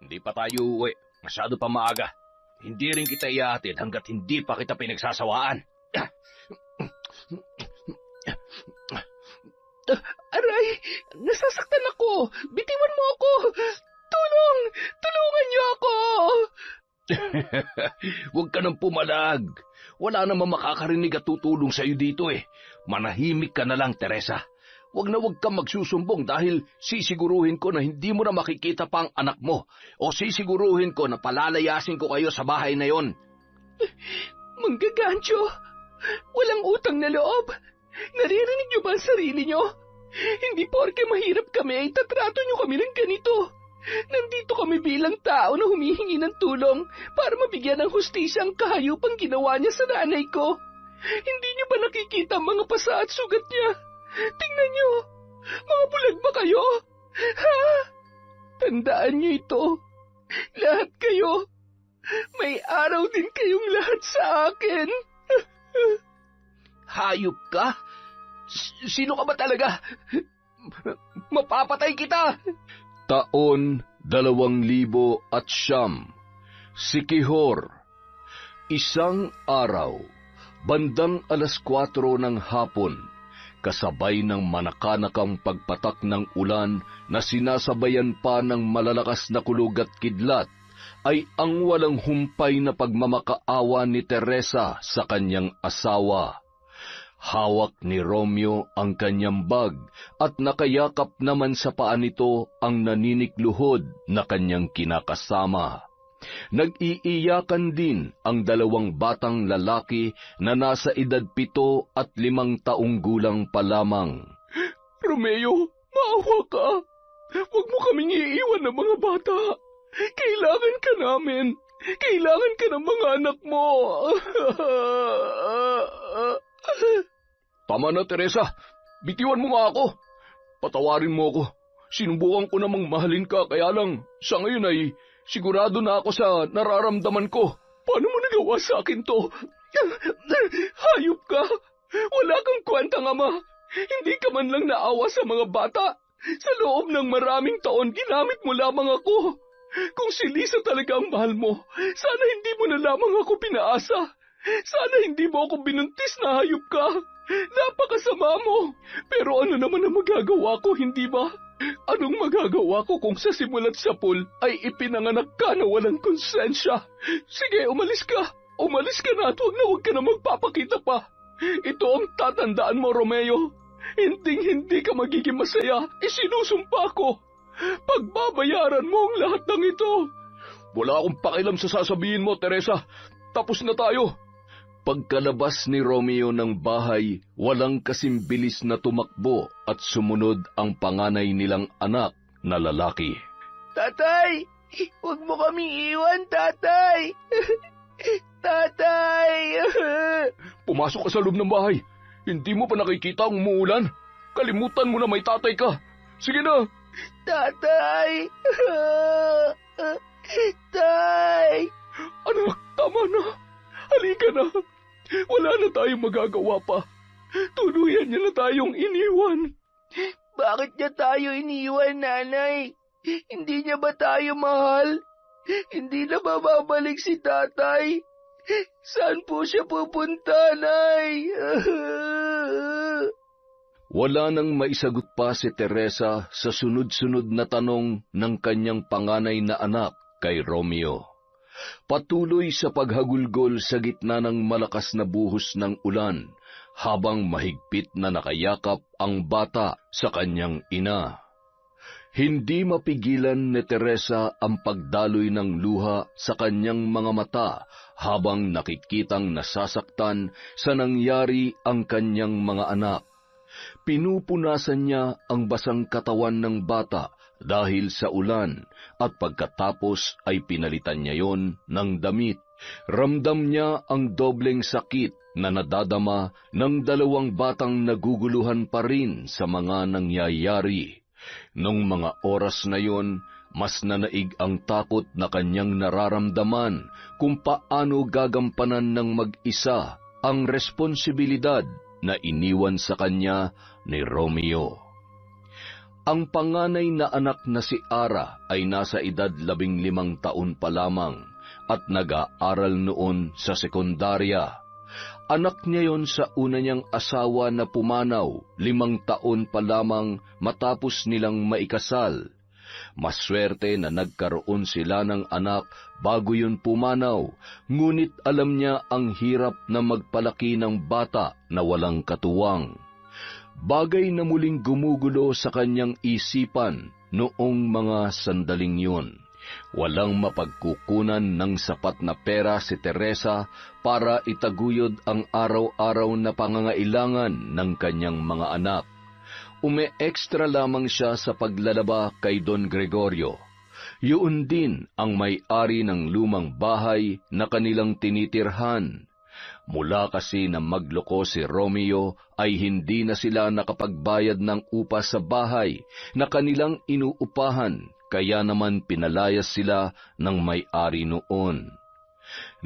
Hindi pa tayo uwi. Masyado pa maaga. Hindi rin kita ihahatid hanggat hindi pa kita pinagsasawaan. Aray, nasasaktan ako. Bitiwan mo ako. Tulong! Tulungan niyo ako! Huwag ka nang pumalag. Wala namang makakarinig at tutulong sa'yo dito eh. Manahimik ka na lang, Teresa. Huwag kang magsusumbong dahil sisiguruhin ko na hindi mo na makikita pa ang anak mo o sisiguruhin ko na palalayasin ko kayo sa bahay na yon. Manggagancho, walang utang na loob. Naririnig niyo ba ang sarili niyo? Hindi porke mahirap kami ay tatrato niyo kami ng ganito. Nandito kami bilang tao na humihingi ng tulong para mabigyan ng hustisya ang kahayupang ginawa niya sa nanay ko. Hindi niyo ba nakikita ang mga pasa at sugat niya? Tingnan niyo, mga bulag ba kayo? Ha? Tandaan niyo ito. Lahat kayo. May araw din kayong lahat sa akin. Hayop ka? Sino ka ba talaga? Mapapatay kita! Taon 2009. Si Quijor. Isang araw, bandang 4:00 ng hapon, kasabay ng manakanakang pagpatak ng ulan na sinasabayan pa ng malalakas na kulog at kidlat, ay ang walang humpay na pagmamakaawa ni Teresa sa kanyang asawa. Hawak ni Romeo ang kanyang bag at nakayakap naman sa paa nito ang naninikluhod na kanyang kinakasama. Nag-iiyakan din ang 2 batang lalaki na nasa edad 7 at 5 taong gulang pa lamang. Romeo, maawa ka. Huwag mo kaming iiwan ng mga bata. Kailangan ka namin. Kailangan ka ng mga anak mo. Tama na, Teresa. Bitiwan mo nga ako. Patawarin mo ako. Sinubukan ko namang mahalin ka, kaya lang sa ngayon ay sigurado na ako sa nararamdaman ko. Paano mo nagawa sa akin to? Hayop ka. Wala kang kwentang ama. Hindi ka man lang naawa sa mga bata. Sa loob ng maraming taon, ginamit mo lamang ako. Kung si Lisa talaga ang mahal mo, sana hindi mo na lamang ako pinaasa. Sana hindi mo ako binuntis na hayop ka. Napakasama mo. Pero ano naman ang magagawa ko, hindi ba? Anong magagawa ko kung sa simula't sapul ay ipinanganak ka na walang konsensya? Sige, umalis ka. Umalis ka na at huwag ka na magpapakita pa. Ito ang tatandaan mo, Romeo. Hindi ka magiging masaya. Isinusumpa ko. Pagbabayaran mo ang lahat ng ito. Wala akong pakialam sa sasabihin mo, Teresa. Tapos na tayo. Pagkalabas ni Romeo ng bahay, walang kasing bilis na tumakbo at sumunod ang panganay nilang anak na lalaki. Tatay! Huwag mo kaming iwan, tatay! Tatay! Pumasok ka sa loob ng bahay. Hindi mo pa nakikita ang umuulan? Kalimutan mo na may tatay ka. Sige na! Tatay! Tay! Anak, tama na. Halika na. Wala na tayong magagawa pa. Tuluyan niya na tayong iniwan. Bakit niya tayo iniwan, nanay? Hindi niya ba tayo mahal? Hindi na ba babalik si tatay? Saan po siya pupunta, nay? Wala nang maisagot pa si Teresa sa sunod-sunod na tanong ng kanyang panganay na anak kay Romeo. Patuloy sa paghagulgol sa gitna ng malakas na buhos ng ulan habang mahigpit na nakayakap ang bata sa kanyang ina. Hindi mapigilan ni Teresa ang pagdaloy ng luha sa kanyang mga mata habang nakikitang nasasaktan sa nangyari ang kanyang mga anak. Pinupunasan niya ang basang katawan ng bata dahil sa ulan at pagkatapos ay pinalitan niya yon ng damit. Ramdam niya ang dobleng sakit na nadadama ng 2 batang naguguluhan pa rin sa mga nangyayari. Nung mga oras na yon, mas nanaig ang takot na kanyang nararamdaman kung paano gagampanan ng mag-isa ang responsibilidad na iniwan sa kanya ni Romeo. Ang panganay na anak na si Ara ay nasa edad 15 taon pa lamang at nag-aaral noon sa sekundarya. Anak niya yon sa una niyang asawa na pumanaw 5 taon pa lamang matapos nilang maikasal. Maswerte na nagkaroon sila ng anak bago yun pumanaw, ngunit alam niya ang hirap na magpalaki ng bata na walang katuwang. Bagay na muling gumugulo sa kanyang isipan noong mga sandaling yun. Walang mapagkukunan ng sapat na pera si Teresa para itaguyod ang araw-araw na pangangailangan ng kanyang mga anak. Ume-extra lamang siya sa paglalaba kay Don Gregorio. Yun din ang may-ari ng lumang bahay na kanilang tinitirhan. Mula kasi na magloko si Romeo ay hindi na sila nakapagbayad ng upa sa bahay na kanilang inuupahan, kaya naman pinalayas sila ng may-ari noon.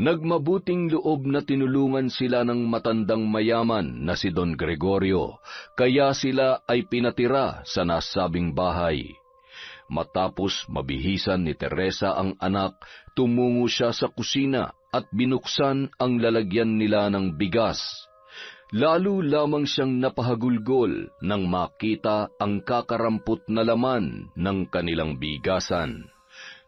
Nagmabuting loob na tinulungan sila ng matandang mayaman na si Don Gregorio, kaya sila ay pinatira sa nasabing bahay. Matapos mabihisan ni Teresa ang anak, tumungo siya sa kusina at binuksan ang lalagyan nila ng bigas. Lalo lamang siyang napahagulgol nang makita ang kakarampot na laman ng kanilang bigasan.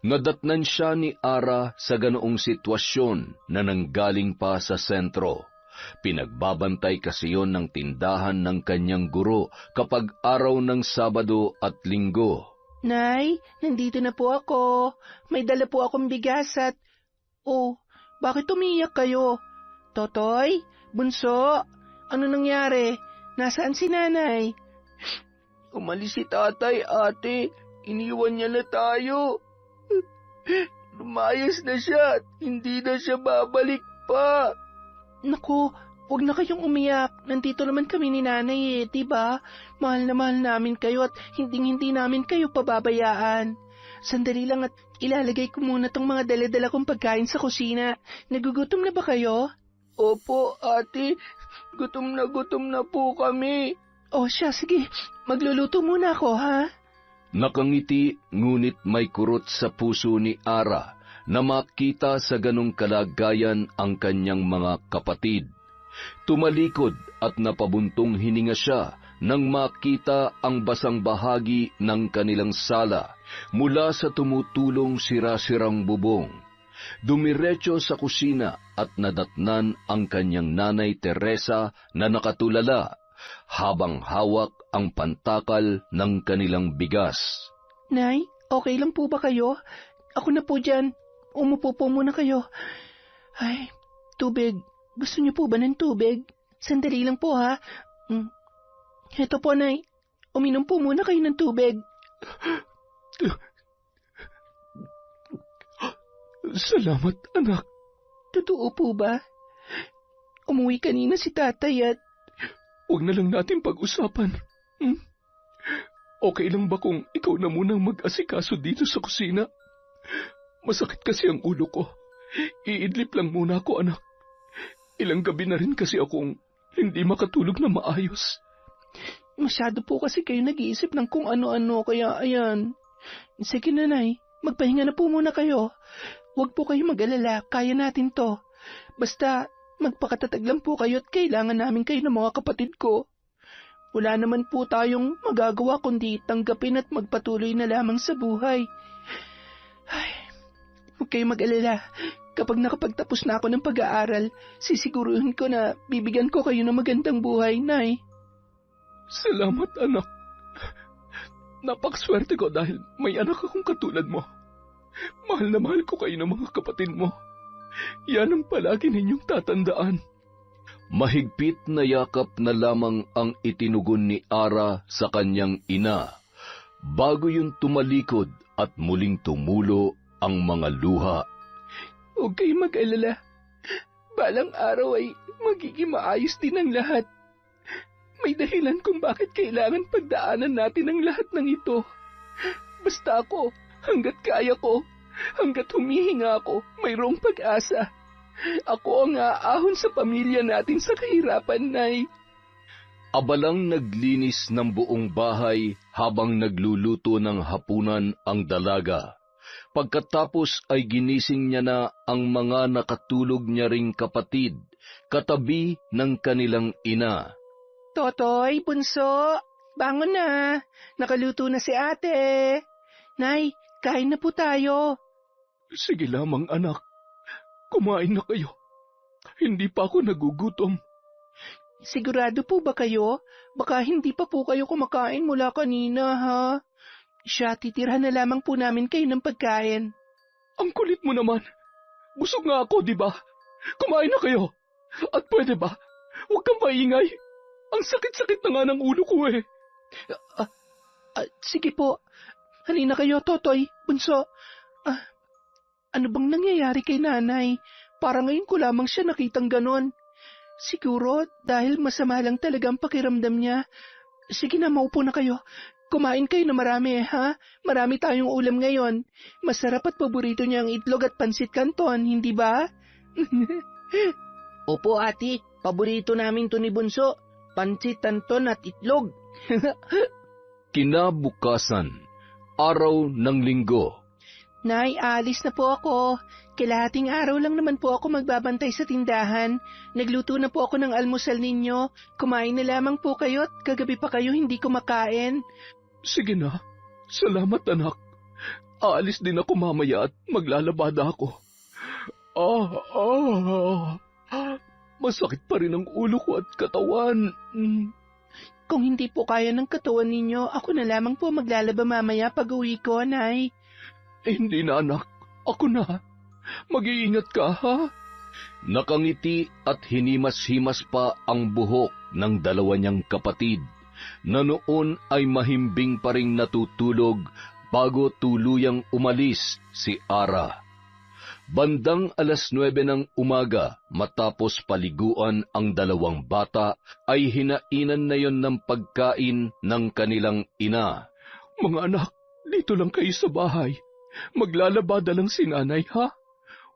Nadatnan siya ni Ara sa ganoong sitwasyon na nanggaling pa sa sentro. Pinagbabantay kasi yon ng tindahan ng kanyang guro kapag araw ng Sabado at Linggo. Nay, nandito na po ako. May dala po akong bigas at... Oh, bakit umiyak kayo? Totoy? Bunso? Ano nangyari? Nasaan si nanay? Umalis si tatay, ate. Iniwan niya na tayo. Lumayas na siya at hindi na siya babalik pa. Naku, huwag na kayong umiyak. Nandito naman kami ni nanay diba? Mahal na mahal namin kayo at hindi namin kayo pababayaan. Sandali lang at ilalagay ko muna tong mga dala-dala kong pagkain sa kusina. Nagugutom na ba kayo? Opo, ate. Gutom na po kami. O siya, sige. Magluluto muna ako, ha? Nakangiti, ngunit may kurot sa puso ni Ara na makita sa ganong kalagayan ang kanyang mga kapatid. Tumalikod at napabuntong hininga siya nang makita ang basang bahagi ng kanilang sala mula sa tumutulong sira-sirang bubong. Dumiretso sa kusina at nadatnan ang kanyang nanay Teresa na nakatulala habang hawak ang pantakal ng kanilang bigas. Nay, okay lang po ba kayo? Ako na po dyan. Umupo po muna kayo. Ay, tubig. Gusto niyo po ba ng tubig? Sandali lang po, ha? Heto po, Nay. Uminom po muna kayo ng tubig. Salamat, anak. Totoo po ba? Umuwi kanina si tatay at... Huwag na lang natin pag-usapan. Okay lang ba kung ikaw na munang mag-asikaso dito sa kusina? Masakit kasi ang ulo ko. Iidlip lang muna ako, anak. Ilang gabi na rin kasi akong hindi makatulog na maayos. Masyado po kasi kayo nag-iisip ng kung ano-ano, kaya ayan. Sige, nanay, magpahinga na po muna kayo. Huwag po kayo mag-alala, kaya natin to. Basta, magpakatatag lang po kayo at kailangan namin kayo ng mga kapatid ko. Wala naman po tayong magagawa kundi tanggapin at magpatuloy na lamang sa buhay. Ay, huwag kayo mag-alala. Kapag nakapagtapos na ako ng pag-aaral, sisiguruhin ko na bibigyan ko kayo ng magandang buhay, Nay. Salamat, anak. Napakaswerte ko dahil may anak akong katulad mo. Mahal na mahal ko kayo ng mga kapatid mo. Yan ang palagi ninyong tatandaan. Mahigpit na yakap na lamang ang itinugon ni Ara sa kanyang ina, bago yun tumalikod at muling tumulo ang mga luha. Huwag kayong mag-alala. Balang araw ay magiging maayos din ang lahat. May dahilan kung bakit kailangan pagdaanan natin ang lahat ng ito. Basta ako, hanggat kaya ko, hanggat humihinga ako, mayroong pag-asa. Ako ang aahon sa pamilya natin sa kahirapan, Nay. Abalang naglinis ng buong bahay habang nagluluto ng hapunan ang dalaga. Pagkatapos ay ginising niya na ang mga nakatulog niya ring kapatid, katabi ng kanilang ina. Totoy, bunso, bangon na. Nakaluto na si ate. Nay, kain na po tayo. Sige lamang, anak. Kumain na kayo. Hindi pa ako nagugutom. Sigurado po ba kayo? Baka hindi pa po kayo kumakain mula kanina, ha? Siya, titirhan na lamang po namin kayo ng pagkain. Ang kulit mo naman. Busog nga ako, di ba? Kumain na kayo. At pwede ba? Huwag kang maingay. Ang sakit-sakit na nga ng ulo ko eh. Sige po. Halina kayo, Totoy, bunso. Ano bang nangyayari kay nanay? Para ngayon ko lamang siya nakitang ganon. Siguro dahil masama lang talaga ang pakiramdam niya. Sige na, maupo na kayo. Kumain kayo na marami, ha? Marami tayong ulam ngayon. Masarap at paborito niya ang itlog at pansit canton, hindi ba? Opo, ate. Paborito namin to ni Bunso. Pansit canton at itlog. Kinabukasan, araw ng linggo. Nay, alis na po ako. Kalahating araw lang naman po ako magbabantay sa tindahan. Nagluto na po ako ng almusal ninyo. Kumain na lamang po kayo at kagabi pa kayo hindi kumakain. Sige na. Salamat, anak. Aalis din ako mamaya at maglalabada ako. Masakit pa rin ang ulo ko at katawan. Kung hindi po kaya ng katawan ninyo, ako na lamang po maglalaba mamaya pag uwi ko, Nay. Hindi na, anak. Ako na. Mag-iingat ka, ha? Nakangiti at hinimas-himas pa ang buhok ng dalawa niyang kapatid, na noon ay mahimbing pa ring natutulog bago tuluyang umalis si Ara. Bandang 9:00 ng umaga, matapos paliguan ang dalawang bata, ay hinainan na yon ng pagkain ng kanilang ina. Mga anak, dito lang kayo sa bahay. Maglalabada lang si nanay, ha?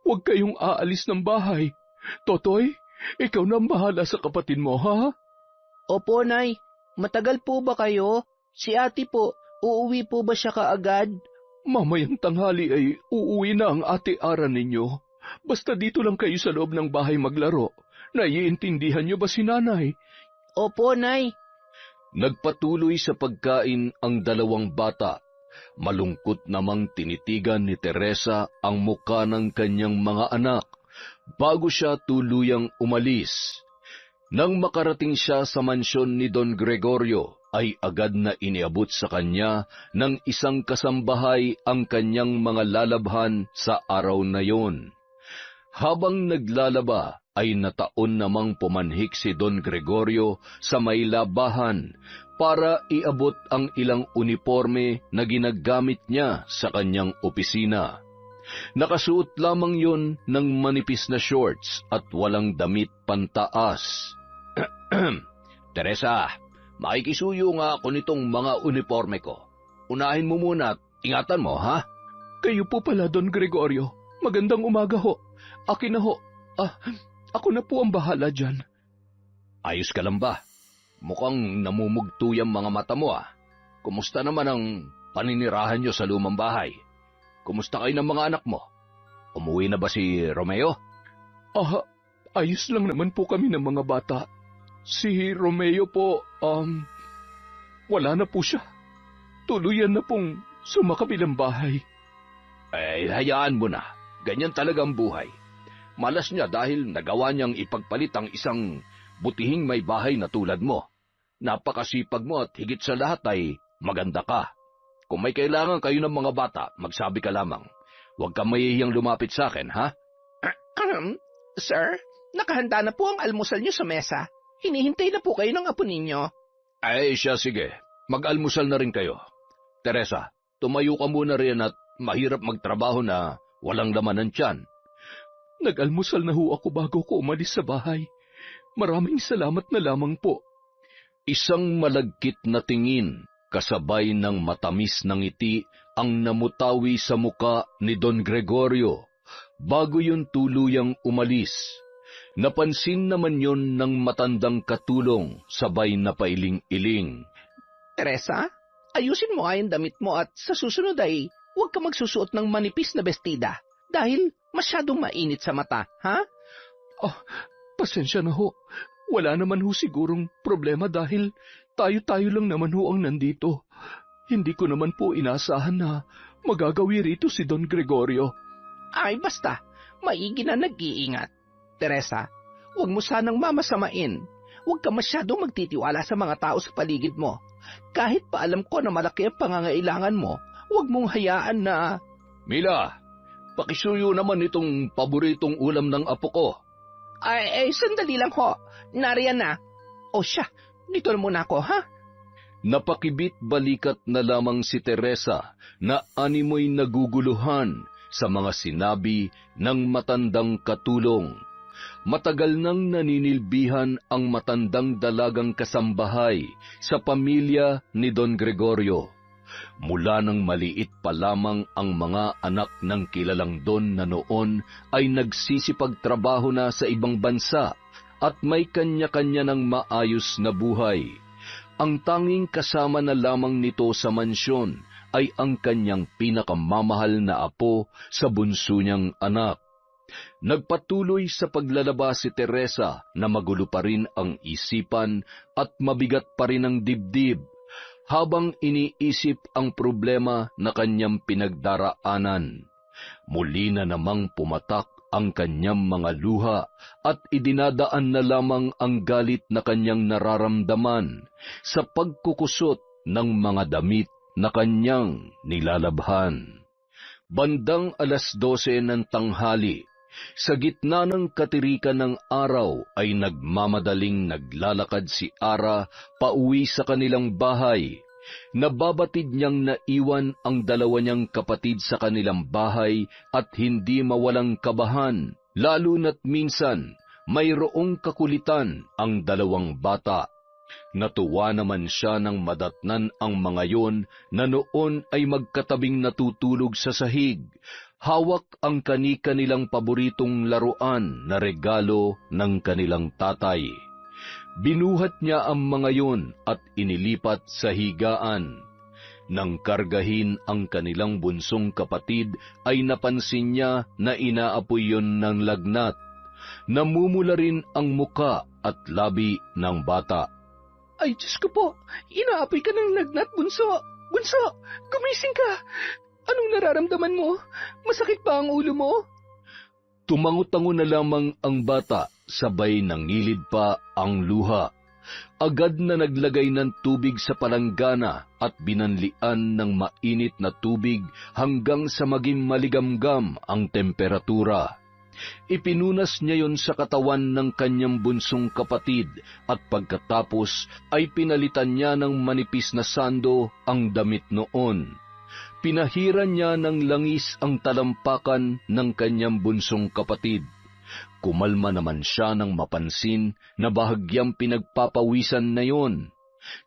Huwag kayong aalis ng bahay. Totoy, ikaw na ang bahala sa kapatid mo, ha? Opo, Nay. Matagal po ba kayo? Si ate po, uuwi po ba siya kaagad? Mamayang tanghali ay uuwi na ang ate Ara ninyo. Basta dito lang kayo sa loob ng bahay maglaro. Naiintindihan niyo ba si nanay? Opo, Nay. Nagpatuloy sa pagkain ang dalawang bata. Malungkot namang tinitigan ni Teresa ang muka ng kanyang mga anak bago siya tuluyang umalis. Nang makarating siya sa mansyon ni Don Gregorio, ay agad na iniabot sa kanya ng isang kasambahay ang kanyang mga lalabhan sa araw na yon. Habang naglalaba, ay nataon namang pumanhik si Don Gregorio sa may labahan para iabot ang ilang uniforme na ginagamit niya sa kanyang opisina. Nakasuot lamang yon ng manipis na shorts at walang damit pantaas. Teresa, makikisuyo nga ako nitong mga uniforme ko. Unahin mo muna at ingatan mo, ha? Kayo po pala, Don Gregorio. Magandang umaga ho. Akin na ho. Ako na po ang bahala dyan. Ayos ka lang ba? Mukhang namumugto yung mga mata mo, ah. Kumusta naman ang paninirahan nyo sa lumang bahay? Kumusta kayo ng mga anak mo? Umuwi na ba si Romeo? Ayos lang naman po kami ng mga bata. Si Romeo po, wala na po siya. Tuluyan na pong sumakabilang bahay. Hayaan mo na. Ganyan talaga ang buhay. Malas niya dahil nagawa niyang ipagpalit ang isang butihing may bahay na tulad mo. Napakasipag mo at higit sa lahat ay maganda ka. Kung may kailangan kayo ng mga bata, magsabi ka lamang. Huwag kang mahihiyang lumapit sa akin, ha? Sir, nakahanda na po ang almusal niyo sa mesa. Hinihintay na po kayo ng apo ninyo. Ay siya, sige. Mag-almusal na rin kayo. Teresa, tumayo ka muna rin at mahirap magtrabaho na walang laman ng tiyan. Nag-almusal na ho ako bago ko umalis sa bahay. Maraming salamat na lamang po. Isang malagkit na tingin, kasabay ng matamis na ngiti ang namutawi sa muka ni Don Gregorio bago yun tuluyang umalis. Napansin naman yon ng matandang katulong sabay na pailing-iling. Teresa, ayusin mo nga yung damit mo at sa susunod ay huwag ka magsusuot ng manipis na bestida dahil masyadong mainit sa mata, ha? Pasensya na ho. Wala naman ho sigurong problema dahil tayo-tayo lang naman ho ang nandito. Hindi ko naman po inaasahan na magagawi rito si Don Gregorio. Ay basta, maigi na nag-iingat. Teresa, huwag mo sanang mamasamain. Huwag ka masyadong magtitiwala sa mga tao sa paligid mo. Kahit pa alam ko na malaki ang pangangailangan mo, huwag mong hayaan na... Mila, pakisuyo naman itong paboritong ulam ng apo ko. Ay, sandali lang ho. Nariyan na. O siya, dito na muna ako, ha? Napakibit balikat na lamang si Teresa na animoy naguguluhan sa mga sinabi ng matandang katulong. Matagal nang naninilbihan ang matandang dalagang kasambahay sa pamilya ni Don Gregorio. Mula nang maliit pa lamang ang mga anak ng kilalang Don na noon ay nagsisipagtrabaho na sa ibang bansa at may kanya-kanya ng maayos na buhay. Ang tanging kasama na lamang nito sa mansyon ay ang kanyang pinakamamahal na apo sa bunso niyang anak. Nagpatuloy sa paglalaba si Teresa na magulo pa rin ang isipan at mabigat pa rin ang dibdib habang iniisip ang problema na kanyang pinagdaraanan. Muli na namang pumatak ang kanyang mga luha at idinadaan na lamang ang galit na kanyang nararamdaman sa pagkukusot ng mga damit na kanyang nilalabhan. Bandang 12:00 ng tanghali, sa gitna ng katirikan ng araw ay nagmamadaling naglalakad si Ara pauwi sa kanilang bahay. Nababatid niyang naiwan ang dalawa niyang kapatid sa kanilang bahay at hindi mawalang kabahan, lalo na't minsan mayroong kakulitan ang dalawang bata. Natuwa naman siya nang madatnan ang mga yon na noon ay magkatabing natutulog sa sahig. Hawak ang kani-kanilang paboritong laruan na regalo ng kanilang tatay. Binuhat niya ang mga yon at inilipat sa higaan. Nang kargahin ang kanilang bunsong kapatid ay napansin niya na inaapoy yon ng lagnat. Namumula rin ang muka at labi ng bata. Ay, Diyos ko po, inaapoy ka ng lagnat, bunso. Bunso, gumising ka. Anong nararamdaman mo? Masakit ba ang ulo mo? Tumango-tango na lamang ang bata, sabay nangilid pa ang luha. Agad na naglagay ng tubig sa palanggana at binanlian ng mainit na tubig hanggang sa maging maligamgam ang temperatura. Ipinunas niya yon sa katawan ng kanyang bunsong kapatid at pagkatapos ay pinalitan niya ng manipis na sando ang damit noon. Pinahiran niya ng langis ang talampakan ng kanyang bunsong kapatid. Kumalma naman siya nang mapansin na bahagyang pinagpapawisan na yon.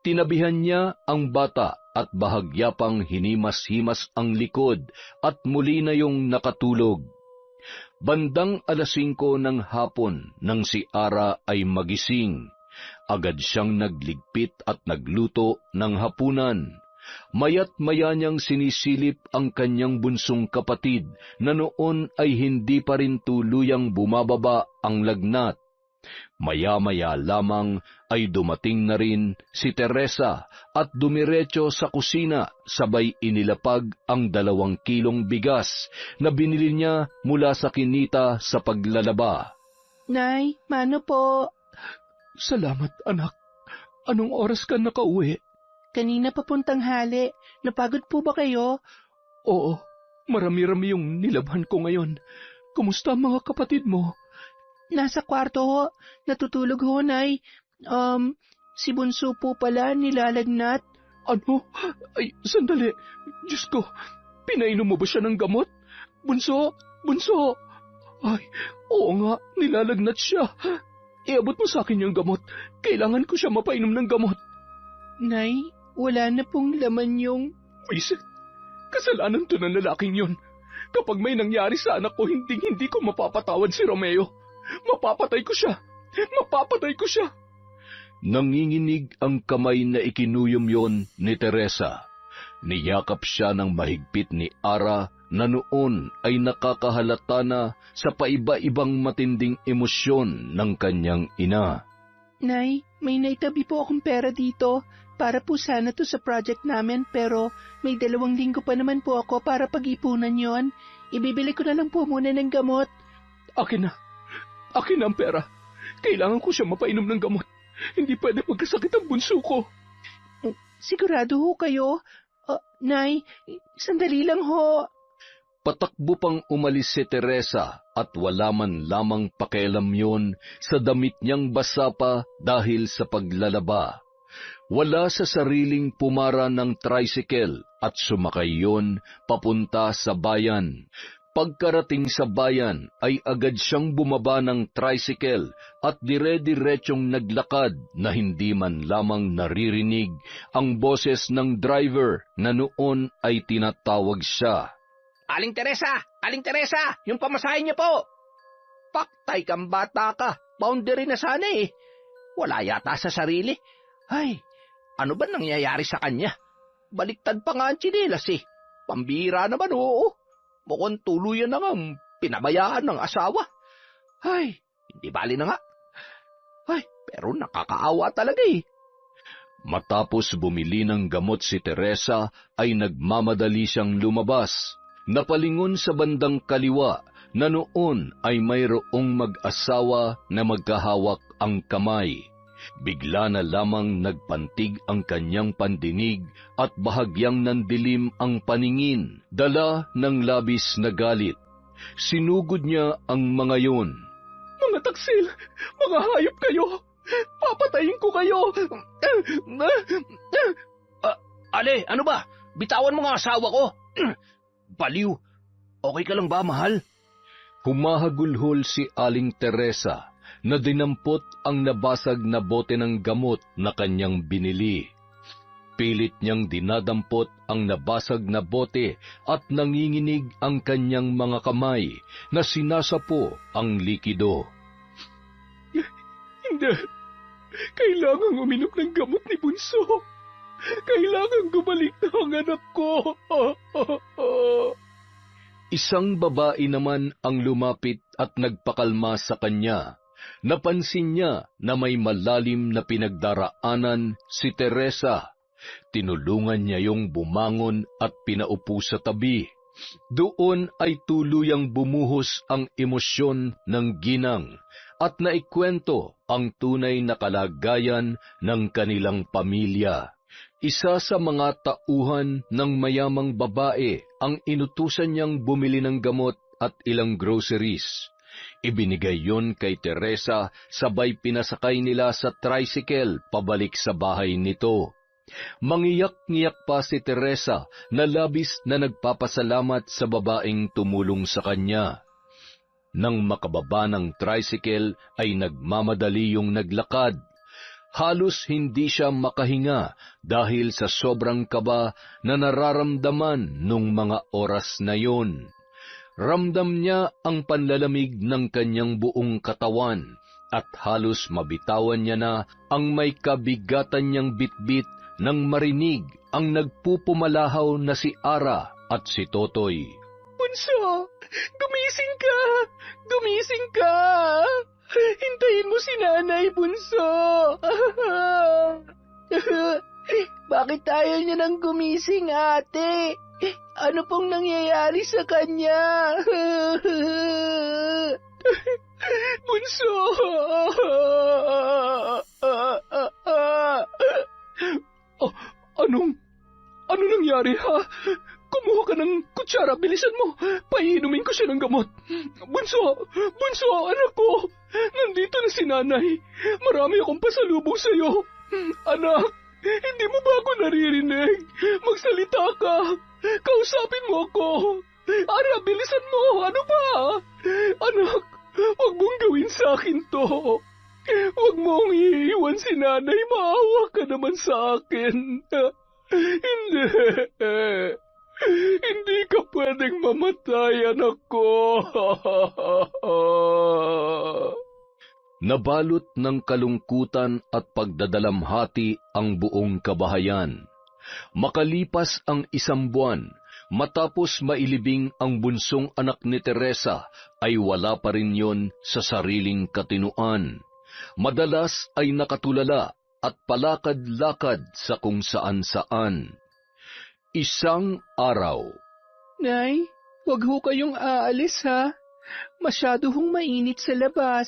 Tinabihan niya ang bata at bahagya pang hinimas-himas ang likod at muli na yung nakatulog. Bandang 5:00 ng hapon nang si Ara ay magising, agad siyang nagligpit at nagluto ng hapunan. Maya't maya niyang sinisilip ang kanyang bunsong kapatid na noon ay hindi pa rin tuluyang bumababa ang lagnat. Maya-maya lamang ay dumating na rin si Teresa at dumiretso sa kusina sabay inilapag ang 2 kilong bigas na binili niya mula sa kinita sa paglalaba. Nay, mano po? Salamat, anak. Anong oras ka nakauwi? Kanina papuntang hali. Napagod po ba kayo? Oo, marami-rami yung nilabhan ko ngayon. Kumusta ang mga kapatid mo? Nasa kwarto ho. Natutulog ho, Nay. Si Bunso po pala nilalagnat. Ano? Ay, sandali. Diyos ko, pinainom mo ba siya ng gamot? Bunso? Bunso? Ay, oo nga, nilalagnat siya. Iabot mo sa akin yung gamot. Kailangan ko siya mapainom ng gamot. Nay, wala na pong laman yung... Wisit, kasalanan to ng lalaking yun. Kapag may nangyari sa anak ko, hindi ko mapapatawad si Romeo. Mapapatay ko siya! Mapapatay ko siya! Nanginginig ang kamay na ikinuyom yon ni Teresa. Niyakap siya ng mahigpit ni Ara na noon ay nakakahalata na sa paiba-ibang matinding emosyon ng kanyang ina. Nay, may naitabi po akong pera dito. Para po sana to sa project namin pero may 2 linggo pa naman po ako para pag-ipunan yon. Ibibili ko na lang po muna ng gamot. Akin na. Akin na ang pera. Kailangan ko siya mapainom ng gamot. Hindi pwede magkasakit ang bunso ko. Sigurado ho kayo? Nay, sandali lang ho. Patakbo pang umalis si Teresa at wala man lamang pakialam yon sa damit niyang basa pa dahil sa paglalaba. Wala sa sariling pumara ng tricycle at sumakay yon papunta sa bayan. Pagkarating sa bayan ay agad siyang bumaba ng tricycle at dire-diretsyong naglakad na hindi man lamang naririnig ang boses ng driver na noon ay tinatawag siya. Aling Teresa! Aling Teresa! Yung pamasahin niyo po! Paktay kang bata ka. Boundary na sana eh. Wala yata sa sarili. Ay, ano ba nangyayari sa kanya? Baliktad pa nga ang tsinelas eh. Pambira naman oo. Mukhang tuluyan na nga pinabayaan ng asawa. Ay, hindi bali na nga. Ay, pero nakakaawa talaga eh. Matapos bumili ng gamot si Teresa ay nagmamadali siyang lumabas. Napalingon sa bandang kaliwa na noon ay mayroong mag-asawa na magkahawak ang kamay. Bigla na lamang nagpantig ang kanyang pandinig at bahagyang nandilim ang paningin, dala ng labis na galit. Sinugod niya ang mga yon. Mga taksil! Mga hayop kayo! Papatayin ko kayo! Ale, ano ba? Bitawan mo nga asawa ko! Baliw! Okay ka lang ba, mahal? Humahagulhol si Aling Teresa na dinampot ang nabasag na bote ng gamot na kanyang binili. Pilit niyang dinadampot ang nabasag na bote at nanginginig ang kanyang mga kamay na sinasapo ang likido. Hindi. Kailangang uminom ng gamot ni Bunso. Kailangang gumalik na ang anak ko. Isang babae naman ang lumapit at nagpakalma sa kanya. Napansin niya na may malalim na pinagdaraanan si Teresa. Tinulungan niya yung bumangon at pinaupo sa tabi. Doon ay tuluyang bumuhos ang emosyon ng ginang at naikwento ang tunay na kalagayan ng kanilang pamilya. Isa sa mga tauhan ng mayamang babae ang inutusan niyang bumili ng gamot at ilang groceries. Ibinigay yon kay Teresa sabay pinasakay nila sa tricycle pabalik sa bahay nito. Mangiyak-ngiyak pa si Teresa na labis na nagpapasalamat sa babaeng tumulong sa kanya. Nang makababa ng tricycle ay nagmamadali yung naglakad. Halos hindi siya makahinga dahil sa sobrang kaba na nararamdaman nung mga oras na yon. Ramdam niya ang panlalamig ng kanyang buong katawan at halos mabitawan niya na ang may kabigatan niyang bitbit nang marinig ang nagpupumalahaw na si Ara at si Totoy. Bunso, gumising ka! Gumising ka! Hintayin mo si Nanay, Bunso! Bakit tayo niya nang gumising, ate? Ano pong nangyayari sa kanya? Bunso! Ano nangyari, ha? Kumuha ka ng kutsara, bilisan mo. Paiinumin ko siya ng gamot. Bunso, anak ko. Nandito na si Nanay. Marami akong pasalubong sa'yo. Anak, hindi mo ba ako naririnig? Magsalita ka. Kausapin mo ako. Ara, bilisan mo. Ano ba? Anak, huwag mong gawin sa akin to. Huwag mong iiwan si Nanay. Maawa ka naman sa akin. Hindi. Hindi ka pwedeng mamatay, anak ko. Nabalot ng kalungkutan at pagdadalamhati ang buong kabahayan. Makalipas ang 1 buwan, matapos mailibing ang bunsong anak ni Teresa, ay wala pa rin yon sa sariling katinuan. Madalas ay nakatulala at palakad-lakad sa kung saan-saan. Isang araw, Nay, wag ho kayong aalis ha. Masyado hong mainit sa labas.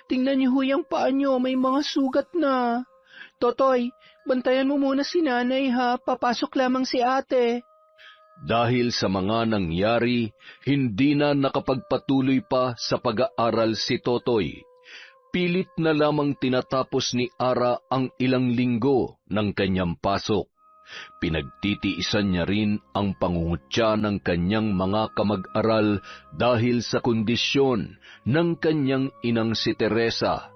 Tingnan niyo ho yung paa niyo, may mga sugat na. Totoy, bantayan mo muna si nanay ha, papasok lamang si ate. dahil sa mga nangyari, hindi na nakapagpatuloy pa sa pag-aaral si Totoy. Pilit na lamang tinatapos ni Ara ang ilang linggo ng kanyang pasok. Pinagtitiisan niya rin ang pangungutya ng kanyang mga kamag-aral dahil sa kondisyon ng kanyang inang si Teresa.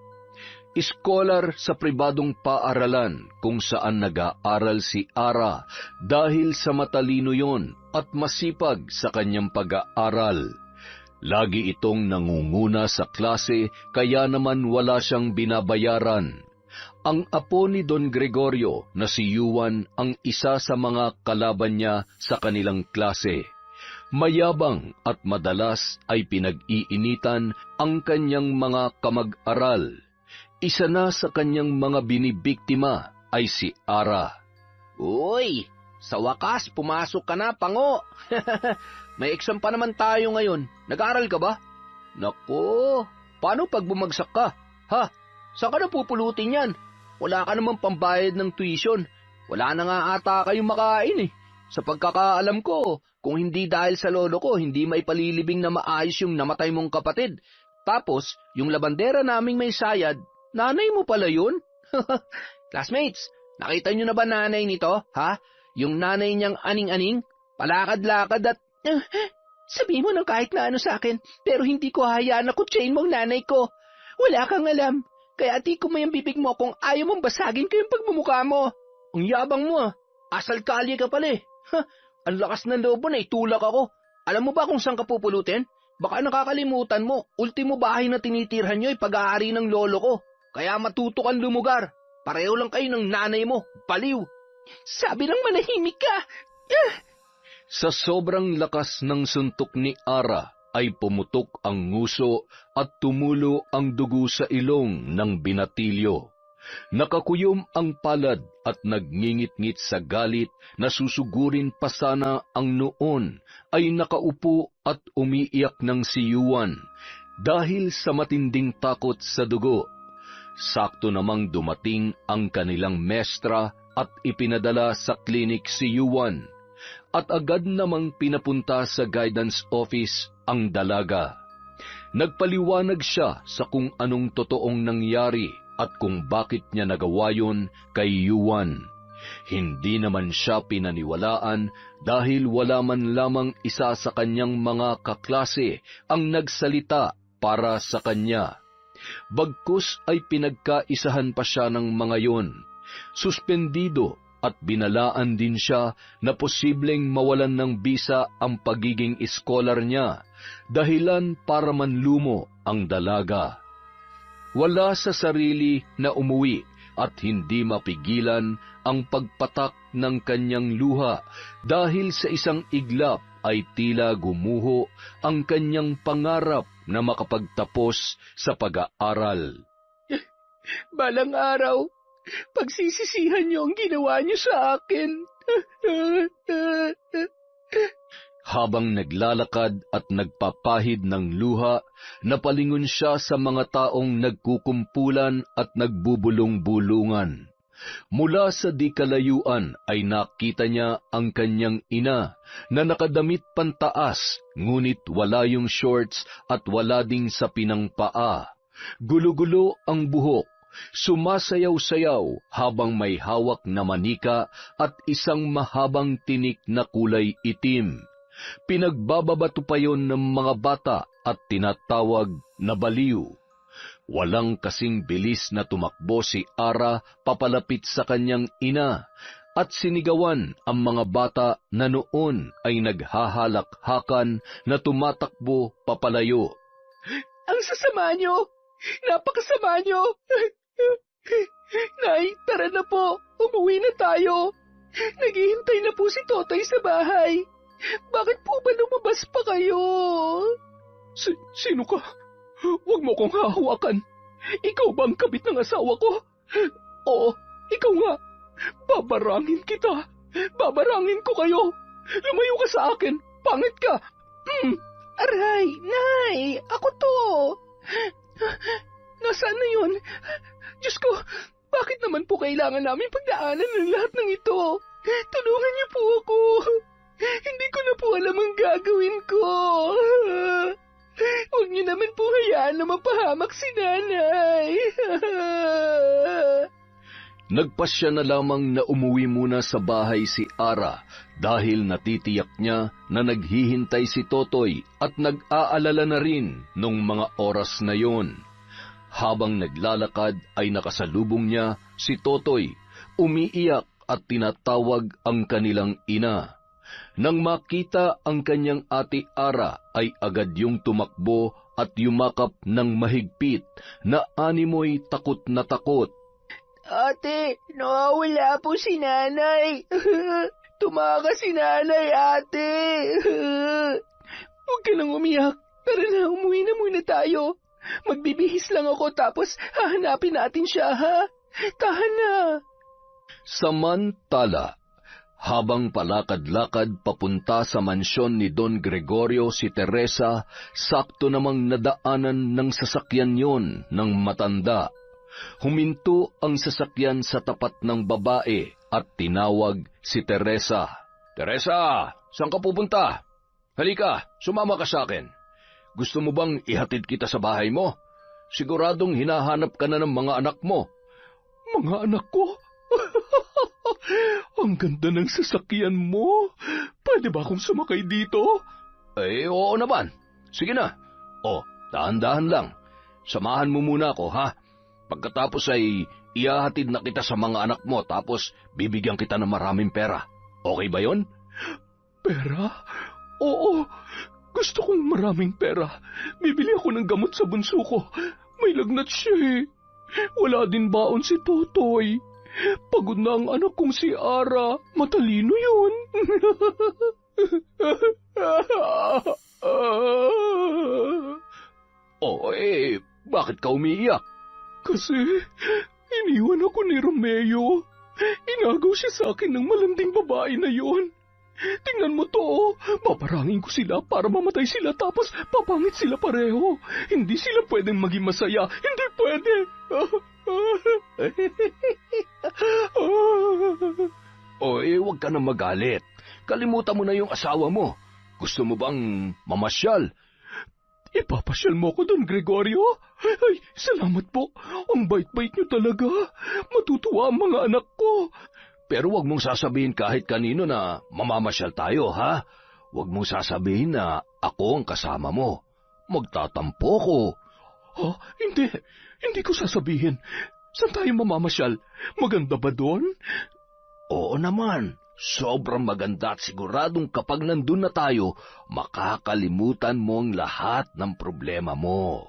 Iskolar sa pribadong paaralan kung saan nag-aaral si Ara dahil sa matalino yon at masipag sa kanyang pag-aaral. Lagi itong nangunguna sa klase kaya naman wala siyang binabayaran. Ang apo ni Don Gregorio na si Juan ang isa sa mga kalaban niya sa kanilang klase. Mayabang at madalas ay pinag-iinitan ang kanyang mga kamag-aral. Isa na sa kanyang mga binibiktima ay si Ara. Uy, sa wakas pumasok ka na, Pango. May exam pa naman tayo ngayon. Nag-aaral ka ba? Naku, paano pag bumagsak ka? Ha? Saan ka na pupulutin yan? Wala ka namang pambayad ng tuition. Wala na nga ata kayong makain eh. Sa pagkakaalam ko, kung hindi dahil sa lolo ko, hindi maipalilibing na maayos yung namatay mong kapatid. Tapos, yung labandera naming may sayad, nanay mo pala yun? Classmates, nakita nyo na ba nanay nito, ha? Yung nanay niyang aning-aning, palakad-lakad at... sabihin mo ng kahit na ano sa akin, pero hindi ko hayaan na kutsain mo ang nanay ko. Wala kang alam, kaya di ko may ang bibig mo kung ayaw mong basagin ko yung pagmumukha mo. Ang yabang mo asal kalye ka pala eh. Ang lakas ng loob mo na itulak ako. Alam mo ba kung saan ka pupulutin? Baka nakakalimutan mo, ultimo bahay na tinitirhan nyo ay pag-aari ng lolo ko. Kaya matuto kang lumugar. Pareho lang kayo ng nanay mo, baliw. Sabi lang manahimik ka. Sa sobrang lakas ng suntok ni Ara, ay pumutok ang nguso at tumulo ang dugo sa ilong ng binatilyo. Nakakuyom ang palad at nagngingit-ngit sa galit na susugurin pa sana ang noon ay nakaupo at umiiyak ng si Juan dahil sa matinding takot sa dugo. Sakto namang dumating ang kanilang mestra at ipinadala sa klinik si Juan at agad namang pinapunta sa guidance office ang dalaga. Nagpaliwanag siya sa kung anong totoong nangyari at kung bakit niya nagawa yun kay Juan. Hindi naman siya pinaniwalaan dahil wala man lamang isa sa kanyang mga kaklase ang nagsalita para sa kanya. Bagkus ay pinagkaisahan pa siya ng mga yon. Suspendido at binalaan din siya na posibleng mawalan ng bisa ang pagiging iskolar niya, dahilan para manlumo ang dalaga. Wala sa sarili na umuwi at hindi mapigilan ang pagpatak ng kanyang luha dahil sa isang iglap ay tila gumuho ang kanyang pangarap na makapagtapos sa pag-aaral. Balang araw, pagsisisihan niyo ang ginawa niyo sa akin. Habang naglalakad at nagpapahid ng luha, napalingon siya sa mga taong nagkukumpulan at nagbubulong-bulungan. Mula sa di kalayuan ay nakita niya ang kanyang ina na nakadamit pantaas, ngunit wala yung shorts at wala ding sa pinangpaa. Gulo-gulo ang buhok, sumasayaw-sayaw habang may hawak na manika at isang mahabang tinik na kulay itim. Pinagbababato pa yon ng mga bata at tinatawag na baliw. Walang kasing bilis na tumakbo si Ara papalapit sa kanyang ina at sinigawan ang mga bata na noon ay naghahalakhakan na tumatakbo papalayo. Ang sasama niyo! Napakasama niyo! Nay, tara na po! Umuwi na tayo! Naghihintay na po si Totoy sa bahay. Bakit po ba lumabas pa kayo? Sino ka? Huwag mo kong hahawakan. Ikaw ba ang kabit ng asawa ko? Oo, ikaw nga. Babarangin kita. Babarangin ko kayo. Lumayo ka sa akin. Pangit ka. Aray, Nay, ako to. Nasaan na yun? Diyos ko, bakit naman po kailangan namin pagdaanan ng lahat ng ito? Tulungan niyo po ako. Hindi ko na po alam ang gagawin ko. Huwag niyo naman po hayaan na mapahamak si Nanay. Nagpasya na lamang na umuwi muna sa bahay si Ara dahil natitiyak niya na naghihintay si Totoy at nag-aalala na rin nung mga oras na yon. Habang naglalakad ay nakasalubong niya si Totoy, umiiyak at tinatawag ang kanilang ina. Nang makita ang kanyang ate Ara ay agad yung tumakbo at yumakap ng mahigpit na animoy takot na takot. Ate, nawawala po si Nanay. Tumakas si Nanay, ate. Huwag ka nang umiyak. Tara na, umuwi na muna tayo. Magbibihis lang ako tapos hahanapin natin siya, ha? Tahan na. Samantala, habang palakad-lakad papunta sa mansyon ni Don Gregorio si Teresa, sakto namang nadaanan ng sasakyan yon ng matanda. Huminto ang sasakyan sa tapat ng babae at tinawag si Teresa. Teresa, saan ka pupunta? Halika, sumama ka sa akin. Gusto mo bang ihatid kita sa bahay mo? Siguradong hinahanap ka na ng mga anak mo. Mga anak ko? Ang ganda ng sasakyan mo. Pwede ba akong sumakay dito? Oo naman. Sige na. Dahan-dahan lang. Samahan mo muna ako, ha? Pagkatapos ay ihahatid na kita sa mga anak mo tapos bibigyan kita ng maraming pera. Okay ba yon? Pera? Oo. Gusto kong maraming pera. Bibili ako ng gamot sa bunso ko. May lagnat siya eh. Wala din baon si Totoy. Pagod na ang anak kong si Ara. Matalino yun. Bakit ka umiiyak? Kasi iniwan ako ni Romeo. Inagaw siya sa akin ng malanding babae na yon. Tingnan mo to, paparangin ko sila para mamatay sila tapos papangit sila pareho. Hindi sila pwedeng maging masaya. Hindi pwede. Huwag ka na magalit. Kalimutan mo na yung asawa mo. Gusto mo bang mamasyal? Ipapasyal mo ko Don Gregorio? Ay, salamat po. Ang bait-bait niyo talaga. Matutuwa ang mga anak ko. Pero huwag mong sasabihin kahit kanino na mamamasyal tayo, ha? Huwag mong sasabihin na ako ang kasama mo. Magtatampo ko. Hindi. Hindi ko sasabihin. Saan tayo mamamasyal? Maganda ba doon? Oo naman. Sobrang maganda at siguradong kapag nandun na tayo, makakalimutan mo ang lahat ng problema mo.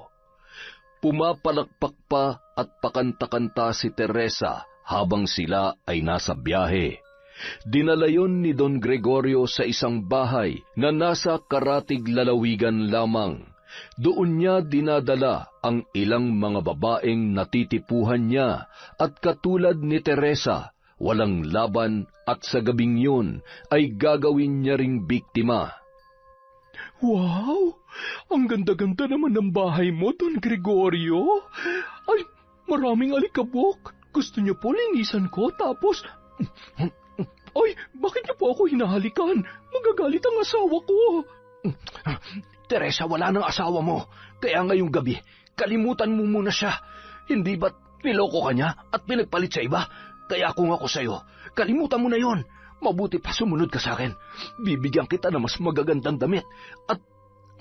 Pumapalakpak pa at pakanta-kanta si Teresa habang sila ay nasa biyahe. Dinala yon ni Don Gregorio sa isang bahay na nasa karatig lalawigan lamang. Doon niya dinadala ang ilang mga babaeng natitipuhan niya at katulad ni Teresa, walang laban at sa gabing yun ay gagawin niya ring biktima. Wow! Ang ganda-ganda naman ng bahay mo, Don Gregorio. Ay, maraming alikabok. Gusto niyo po linisan ko tapos... Ay, bakit niyo po ako hinahalikan? Magagalit ang asawa ko. Teresa, wala nang asawa mo. Kaya ngayong gabi, kalimutan mo muna siya. Hindi ba't niloko ka niya at pinagpalit sa iba? Kaya kung ako sa'yo, kalimutan mo na yon. Mabuti pa sumunod ka sa akin. Bibigyan kita ng mas magagandang damit. At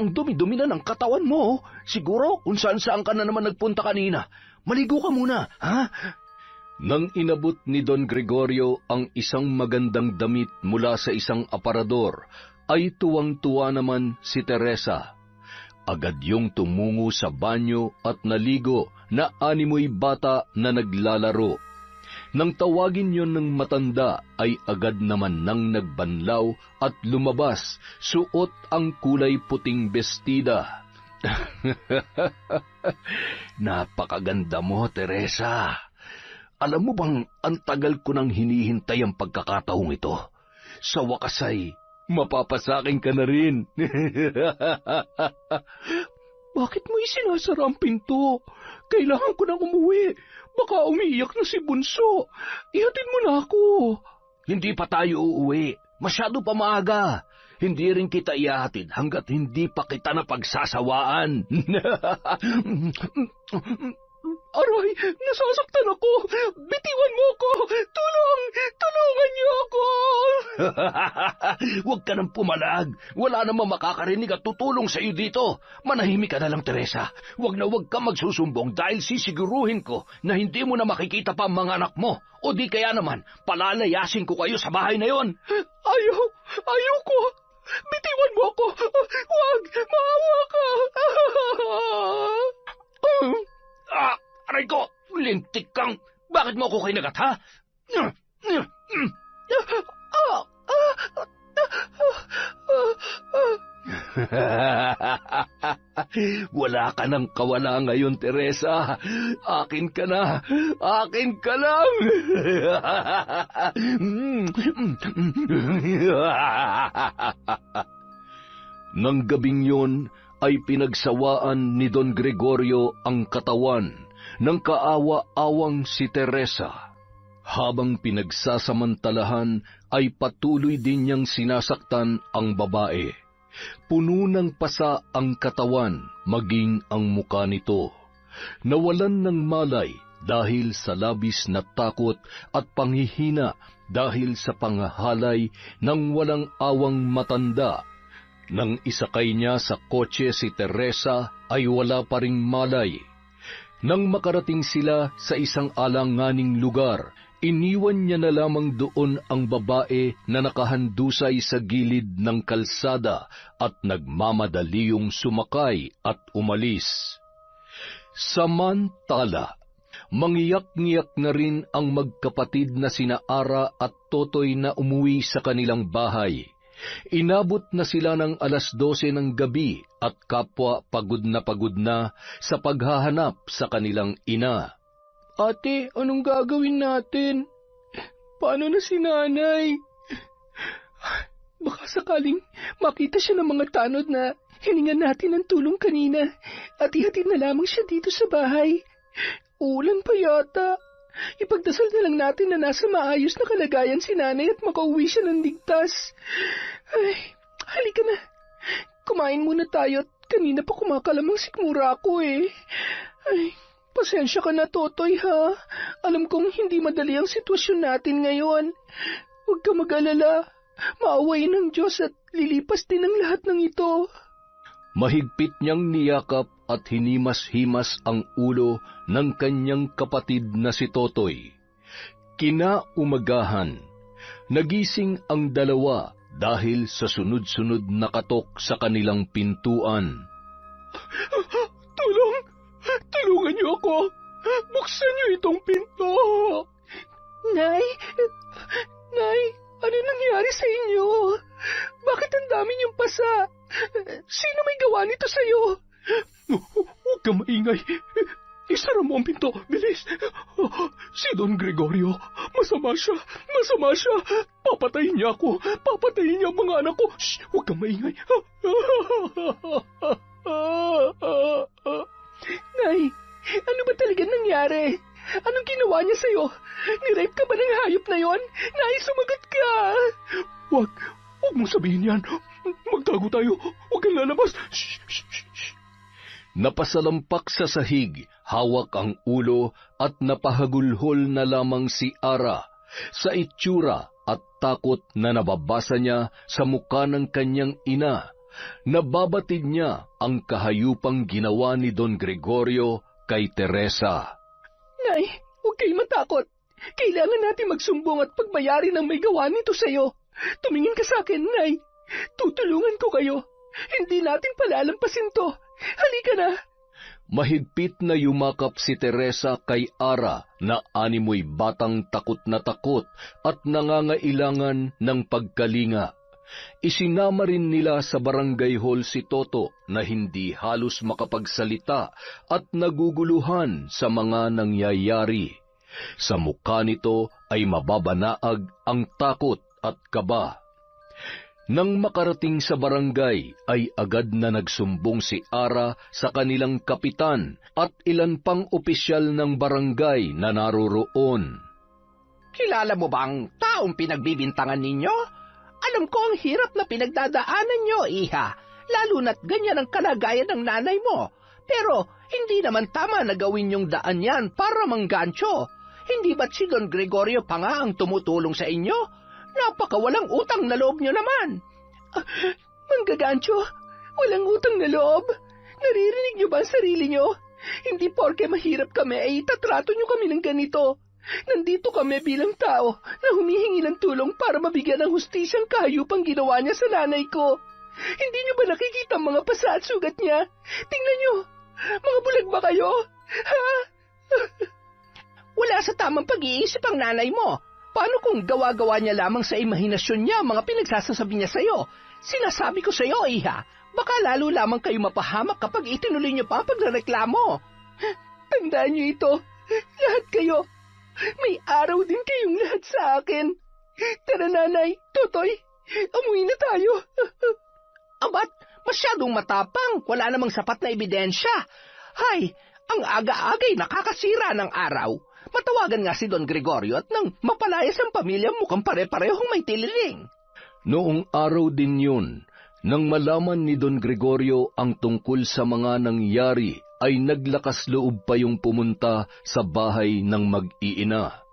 ang dumi-dumi na ng katawan mo. Siguro kung saan-saan ka na naman nagpunta kanina. Maligo ka muna, ha? Nang inabot ni Don Gregorio ang isang magandang damit mula sa isang aparador, ay tuwang-tuwa naman si Teresa. Agad yung tumungo sa banyo at naligo na animoy bata na naglalaro. Nang tawagin yon ng matanda, ay agad naman nang nagbanlaw at lumabas, suot ang kulay puting bestida. Napakaganda mo, Teresa. Alam mo bang ang tagal ko nang hinihintay ang pagkakataong ito? Sa wakas ay mapapasakin ka na rin. Bakit mo isinasara ang pinto? Kailangan ko nang umuwi. Baka umiiyak na si Bunso. Ihatid mo na ako. Hindi pa tayo uuwi. Masyado pa maaga. Hindi rin kita ihahatid hanggat hindi pa kita napagsasawaan. Aray, nasasaktan ako. Bitiwan mo ako. Tulungan niyo ako. Huwag ka nang pumalag. Wala namang makakarinig at tutulong sa iyo dito. Manahimik ka na lang, Teresa. Huwag na huwag ka magsusumbong dahil sisiguruhin ko na hindi mo na makikita pa ang mga anak mo. O di kaya naman, palalayasin ko kayo sa bahay na yon. Ayoko. Bitiwan mo ako. Huwag, maawa ka. Aray ko, lintik kang. Bakit mo ako kinagat, ha? Wala ka nang kawala ngayon, Teresa. Akin ka na. Akin ka lang. Nang gabing yon, ay pinagsawaan ni Don Gregorio ang katawan ng kaawa-awang si Teresa. Habang pinagsasamantalahan ay patuloy din niyang sinasaktan ang babae. Puno ng pasa ang katawan, maging ang muka nito. Nawalan ng malay dahil sa labis na takot at panghihina dahil sa panghahalay ng walang awang matanda. Nang isakay niya sa kotse si Teresa ay wala pa ring malay. Nang makarating sila sa isang alanganing lugar, iniwan niya na lamang doon ang babae na nakahandusay sa gilid ng kalsada at nagmamadaliong sumakay at umalis. Samantala, mangiyak-ngiyak na rin ang magkapatid na sina Ara at Totoy na umuwi sa kanilang bahay. Inabot na sila ng 12:00 ng gabi at kapwa pagod na sa paghahanap sa kanilang ina. Ate, anong gagawin natin? Paano na si nanay? Baka sakaling makita siya ng mga tanod na hiningan natin ng tulong kanina at ihatid na lamang siya dito sa bahay. Ulan pa yata. Ipagdasal na lang natin na nasa maayos na kalagayan si nanay at makauwi siya ng ligtas. Ay, halika na. Kumain muna tayo at kanina pa kumakalamang sikmura ako eh. Ay, pasensya ka na, Totoy, ha? Alam kong hindi madali ang sitwasyon natin ngayon. Huwag ka mag-alala. Maawain ng Diyos at lilipas din ang lahat ng ito. Mahigpit niyang niyakap at hinimas-himas ang ulo ng kanyang kapatid na si Totoy. Kinaumagahan, nagising ang dalawa dahil sa sunod-sunod na katok sa kanilang pintuan. Tulungan niyo ako! Buksan niyo itong pinto! Nay, ano nangyari sa inyo? Bakit ang dami niyong pasa? Sino may gawa nito sa'yo? Huwag ka maingay. Isara mo ang pinto, bilis. Si Don Gregorio, masama siya. Papatayin niya ako. Papatayin niya ang mga anak ko. Shh, huwag ka maingay. Nay, ano ba talaga nangyari? Anong ginawa niya sa'yo? Nirape ka ba ng hayop na yon? Nay, sumagot ka! Huwag mong sabihin yan. Magtago tayo. Huwag kang lalabas. Shh, shh, shh. Napasalampak sa sahig, hawak ang ulo at napahagulhol na lamang si Ara sa itsura at takot na nababasa niya sa muka ng kanyang ina. Nababatid niya ang kahayupang ginawa ni Don Gregorio kay Teresa. Nay, huwag kayo matakot. Kailangan natin magsumbong at pagbayarin ang may gawa nito sa'yo. Tumingin ka sa akin, Nay. Tutulungan ko kayo. Hindi natin palalampasin to. Halika na. Mahigpit na yumakap si Teresa kay Ara na animoy batang takot at nangangailangan ng pagkalinga. Isinama rin nila sa barangay hall si Toto na hindi halos makapagsalita at naguguluhan sa mga nangyayari. Sa mukha nito ay mababanaag ang takot at kaba. Nang makarating sa barangay ay agad na nagsumbong si Ara sa kanilang kapitan at ilan pang opisyal ng barangay na naroroon. Kilala mo bang taong pinagbibintangan ninyo? Alam ko ang hirap na pinagdadaanan nyo, iha, lalo na't ganyan ang kalagayan ng nanay mo. Pero hindi naman tama na gawin yung daan yan para manggancho. Hindi ba't si Don Gregorio pa nga ang tumutulong sa inyo? Napakawalang utang na loob nyo naman. Manggagancho, walang utang na loob. Naririnig nyo ba ang sarili nyo? Hindi porke mahirap kami ay itatrato nyo kami ng ganito. Nandito kami bilang tao na humihingi ng tulong para mabigyan ng hustisyang kahayupang ginawa niya sa nanay ko. Hindi nyo ba nakikita ang mga pasa at sugat niya? Tingnan nyo, mga bulag ba kayo? Ha? Wala sa tamang pag-iisip ang nanay mo. Paano kung gawa-gawa niya lamang sa imahinasyon niya mga pinagsasasabi niya sa'yo? Sinasabi ko sa'yo, iha, baka lalo lamang kayo mapahamak kapag itinuloy niyo pa ang pagrereklamo. Tandaan niyo ito, lahat kayo. May araw din kayong lahat sa akin. Tara nanay, Totoy, umuwi na tayo. Abat, masyadong matapang, wala namang sapat na ebidensya. Hay, ang aga-agay nakakasira ng araw. Matawagan nga si Don Gregorio at nang mapalayas ang pamilya mukhang pare-parehong may tililing. Noong araw din yun, nang malaman ni Don Gregorio ang tungkol sa mga nangyari, ay naglakas loob pa yung pumunta sa bahay ng mag-iina.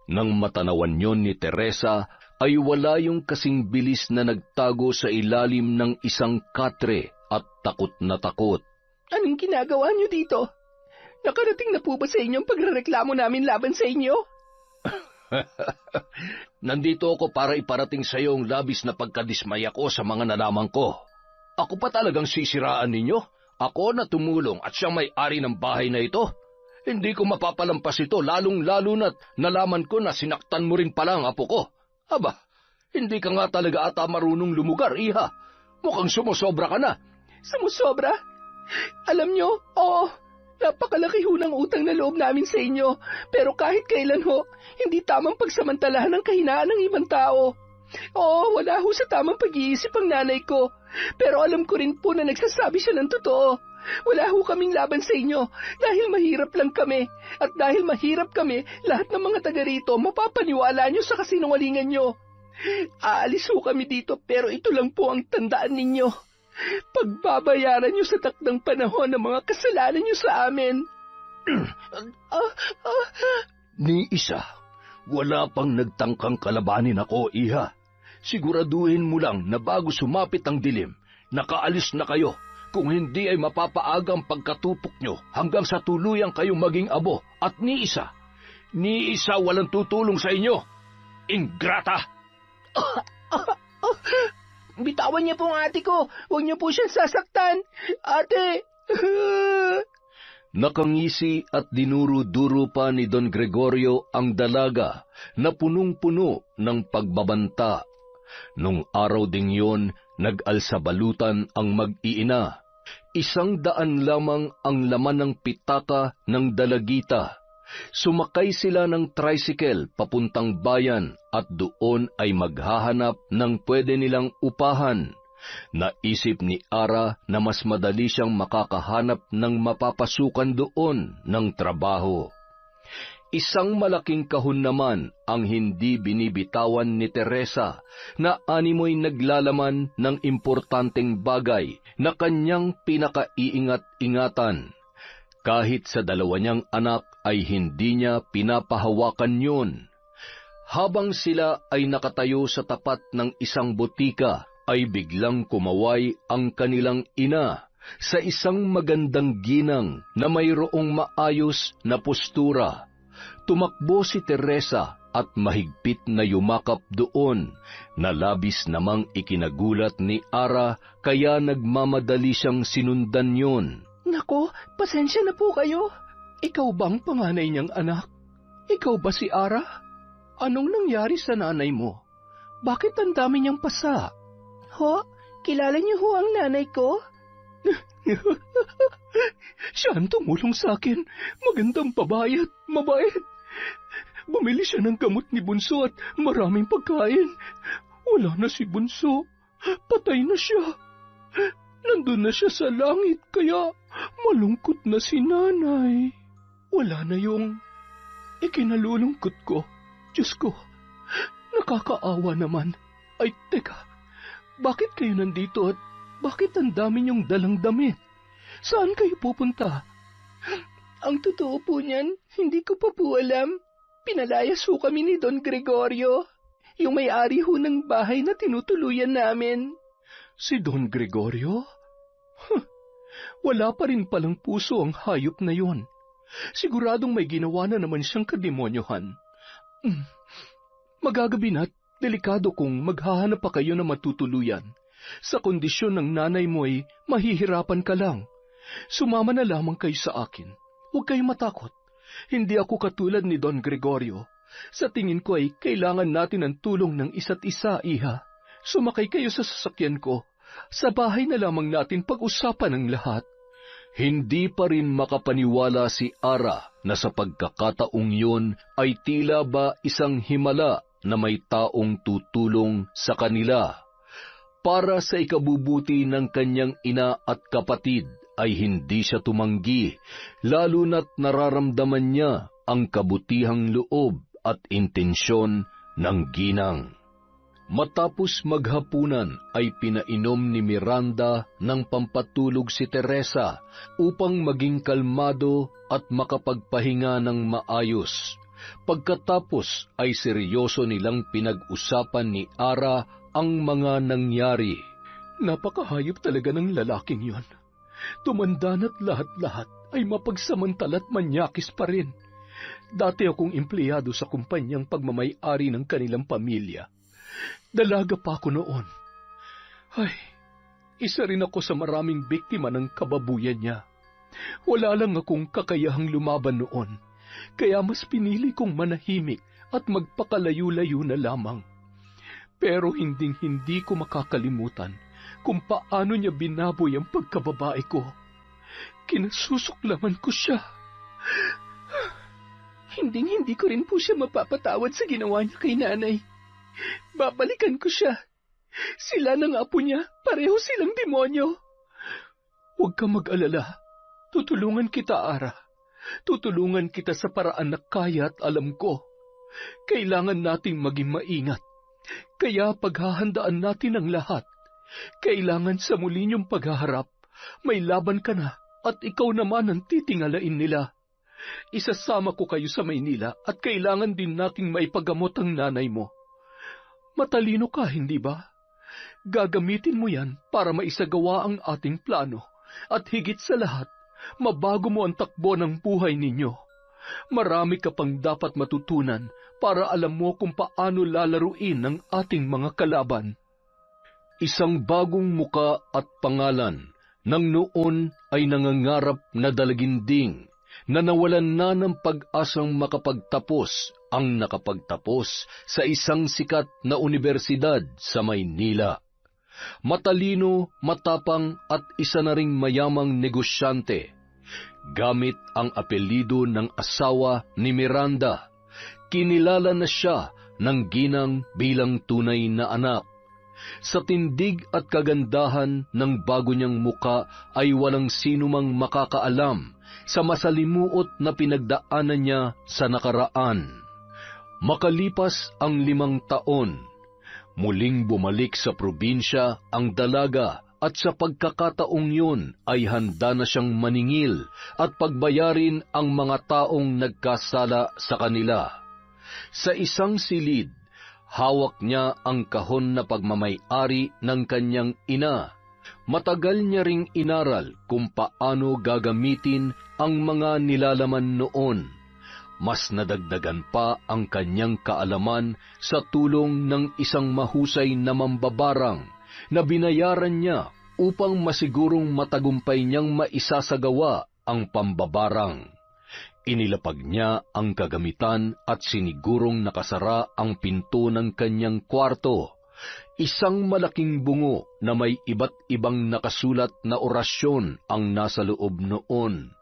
Nang matanawan yon ni Teresa, ay wala yung kasing bilis na nagtago sa ilalim ng isang katre at takot na takot. Anong ginagawa niyo dito? Nakarating na po ba sa inyo ang pagrereklamo namin laban sa inyo? Nandito ako para iparating sa iyo ang labis na pagkadismaya ko sa mga nalaman ko. Ako pa talagang sisiraan ninyo? Ako na tumulong at siyang may-ari ng bahay na ito? Hindi ko mapapalampas ito, lalong-lalo na't nalaman ko na sinaktan mo rin pala ang apo ko. Aba, hindi ka nga talaga ata marunong lumugar, iha. Mukhang sumusobra ka na. Sumusobra? Alam nyo, oo, napakalaki ho ng utang na loob namin sa inyo. Pero kahit kailan ho, hindi tamang pagsamantalahan ng kahinaan ng ibang tao. Oo, wala ho sa tamang pag-iisip ang nanay ko. Pero alam ko rin po na nagsasabi siya ng totoo. Wala ho kaming laban sa inyo dahil mahirap lang kami. At dahil mahirap kami, lahat ng mga taga rito mapapaniwala nyo sa kasinungalingan nyo. Aalis ho kami dito pero ito lang po ang tandaan ninyo. Pagbabayaran nyo sa takdang panahon ng mga kasalanan nyo sa amin. Ni isa, wala pang nagtangkang kalabanin ako, iha. Siguraduhin mo lang na bago sumapit ang dilim, nakaalis na kayo. Kung hindi ay mapapaaga ang pagkatupok nyo hanggang sa tuluyang kayong maging abo. At ni isa walang tutulong sa inyo. Ingrata! Bitawan niya po ang ate ko. Huwag niyo po siyang sasaktan. Ate! Nakangisi at dinuro-duro pa ni Don Gregorio ang dalaga na punong-puno ng pagbabanta. Nung araw ding yon, nag-alsabalutan ang mag-iina. 100 lamang ang laman ng pitaka ng dalagita. Sumakay sila ng tricycle papuntang bayan at doon ay maghahanap ng pwede nilang upahan. Naisip ni Ara na mas madali siyang makakahanap ng mapapasukan doon ng trabaho. Isang malaking kahon naman ang hindi binibitawan ni Teresa na animoy naglalaman ng importanteng bagay na kanyang pinakaiingat-ingatan. Kahit sa 2 niyang anak ay hindi niya pinapahawakan yun. Habang sila ay nakatayo sa tapat ng isang botika, ay biglang kumaway ang kanilang ina sa isang magandang ginang na mayroong maayos na postura. Tumakbo si Teresa at mahigpit na yumakap doon, na labis namang ikinagulat ni Ara kaya nagmamadali siyang sinundan yun. Nako, pasensya na po kayo. Ikaw bang panganay niyang anak? Ikaw ba si Ara? Anong nangyari sa nanay mo? Bakit ang dami niyang pasa? Ho? Kilala niyo ho ang nanay ko? Siya ang tumulong sa akin. Magandang babae at mabait. Bumili siya ng gamot ni Bunso at maraming pagkain. Wala na si Bunso. Patay na siya. Nandun na siya sa langit, kaya malungkot na si nanay. Wala na yung ikinalulungkot ko. Diyos ko, nakakaawa naman. Ay, teka, bakit kayo nandito at bakit ang dami niyong dalang damit? Saan kayo pupunta? Ang totoo po niyan, hindi ko pa po alam. Pinalayas ho kami ni Don Gregorio, yung may-ari ho ng bahay na tinutuluyan namin. Si Don Gregorio? Wala pa rin palang puso ang hayop na yon. Siguradong may ginawa na naman siyang kademonyohan. Magagabi na't delikado kung maghahanap pa kayo na matutuluyan. Sa kondisyon ng nanay mo ay mahihirapan ka lang. Sumama na lamang kayo sa akin. Huwag kayong matakot. Hindi ako katulad ni Don Gregorio. Sa tingin ko ay kailangan natin ang tulong ng isa't isa, iha. Sumakay kayo sa sasakyan ko. Sa bahay na lamang natin pag-usapan ang lahat. Hindi pa rin makapaniwala si Ara na sa pagkakataong yun ay tila ba isang himala na may taong tutulong sa kanila. Para sa ikabubuti ng kanyang ina at kapatid ay hindi siya tumanggi, lalo na't nararamdaman niya ang kabutihang loob at intensyon ng ginang. Matapos maghapunan ay pinainom ni Miranda ng pampatulog si Teresa upang maging kalmado at makapagpahinga ng maayos. Pagkatapos ay seryoso nilang pinag-usapan ni Ara ang mga nangyari. Napakahayop talaga ng lalaking yon. Tumanda na't lahat-lahat ay mapagsamantala't manyakis pa rin. Dati akong empleyado sa kumpanyang pagmamay-ari ng kanilang pamilya. Dalaga pa ako noon. Ay, isa rin ako sa maraming biktima ng kababuyan niya. Wala lang akong kakayahang lumaban noon, kaya mas pinili kong manahimik at magpakalayo-layo na lamang. Pero hinding-hindi ko makakalimutan kung paano niya binaboy ang pagkababae ko. Kinasusuklaman ko siya. Hinding-hindi ko rin po siya mapapatawad sa ginawa niya kay nanay. Babalikan ko siya. Sila ng apo niya, pareho silang demonyo. Huwag ka mag-alala. Tutulungan kita, Ara. Tutulungan kita sa paraan na kaya at alam ko. Kailangan nating maging maingat. Kaya paghahandaan natin ang lahat. Kailangan sa muli niyong paghaharap, may laban ka na at ikaw naman ang titingalain nila. Isasama ko kayo sa Maynila at kailangan din nating maipagamot ang nanay mo. Matalino ka, hindi ba? Gagamitin mo yan para maisagawa ang ating plano at higit sa lahat, mabago mo ang takbo ng buhay ninyo. Marami ka pang dapat matutunan para alam mo kung paano lalaruin ang ating mga kalaban. Isang bagong muka at pangalan nang noon ay nangangarap na dalaginding na nawalan na ng pag-asang makapagtapos ang nakapagtapos sa isang sikat na unibersidad sa Maynila. Matalino, matapang at isa na ring mayamang negosyante. Gamit ang apelyido ng asawa ni Miranda, kinilala na siya ng ginang bilang tunay na anak. Sa tindig at kagandahan ng bago niyang muka ay walang sinumang makakaalam sa masalimuot na pinagdaanan niya sa nakaraan. Makalipas ang 5 taon, muling bumalik sa probinsya ang dalaga at sa pagkakataong yun ay handa na siyang maningil at pagbayarin ang mga taong nagkasala sa kanila. Sa isang silid, hawak niya ang kahon na pagmamay-ari ng kanyang ina. Matagal niya ring inaral kung paano gagamitin ang mga nilalaman noon. Mas nadagdagan pa ang kanyang kaalaman sa tulong ng isang mahusay na mambabarang na binayaran niya upang masigurong matagumpay niyang maisasagawa ang pambabarang. Inilapag niya ang kagamitan at sinigurong nakasara ang pinto ng kanyang kwarto. Isang malaking bungo na may iba't ibang nakasulat na orasyon ang nasa loob noon.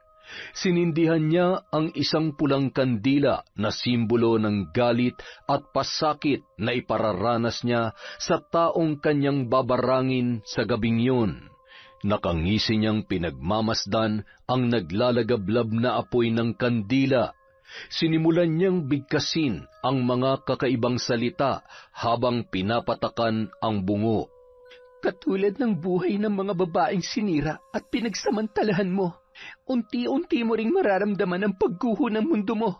Sinindihan niya ang isang pulang kandila na simbolo ng galit at pasakit na ipararanas niya sa taong kanyang babarangin sa gabing yun. Nakangisi niyang pinagmamasdan ang naglalagablab na apoy ng kandila. Sinimulan niyang bigkasin ang mga kakaibang salita habang pinapatakan ang bungo. Katulad ng buhay ng mga babaeng sinira at pinagsamantalahan mo, unti-unti mo ring mararamdaman ang pagguho ng mundo mo.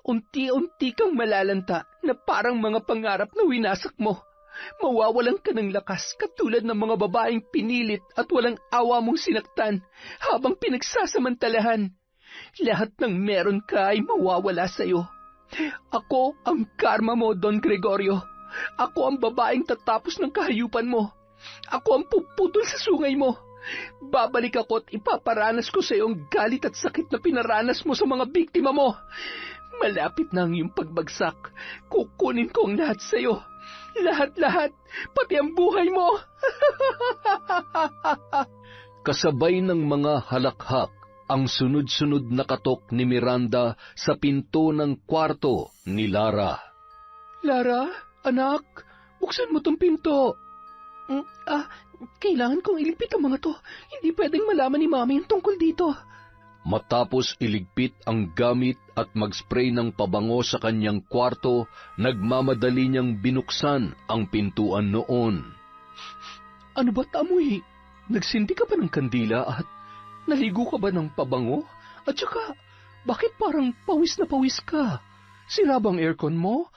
Unti-unti kang malalanta na parang mga pangarap na winasak mo. Mawawalan ka ng lakas katulad ng mga babaeng pinilit at walang awa mong sinaktan habang pinagsasamantalahan. Lahat ng meron ka ay mawawala sa'yo. Ako ang karma mo, Don Gregorio. Ako ang babaeng tatapos ng kahayupan mo. Ako ang puputol sa sungay mo. Babalik ako at ipaparanas ko sa iyo ang galit at sakit na pinaranas mo sa mga biktima mo. Malapit na ang iyong pagbagsak. Kukunin ko ang lahat sa iyo. Lahat-lahat, pati ang buhay mo. Kasabay ng mga halakhak, ang sunod-sunod na katok ni Miranda sa pinto ng kwarto ni Lara. Lara, anak, buksan mo tong pinto. Kailangan kong iligpit ang mga to. Hindi pwedeng malaman ni Mami ang tungkol dito. Matapos iligpit ang gamit at mag-spray ng pabango sa kanyang kwarto, nagmamadali niyang binuksan ang pintuan noon. Ano ba't amoy? Nagsindi ka ba ng kandila at naligo ka ba ng pabango? At saka, bakit parang pawis na pawis ka? Sira bang aircon mo?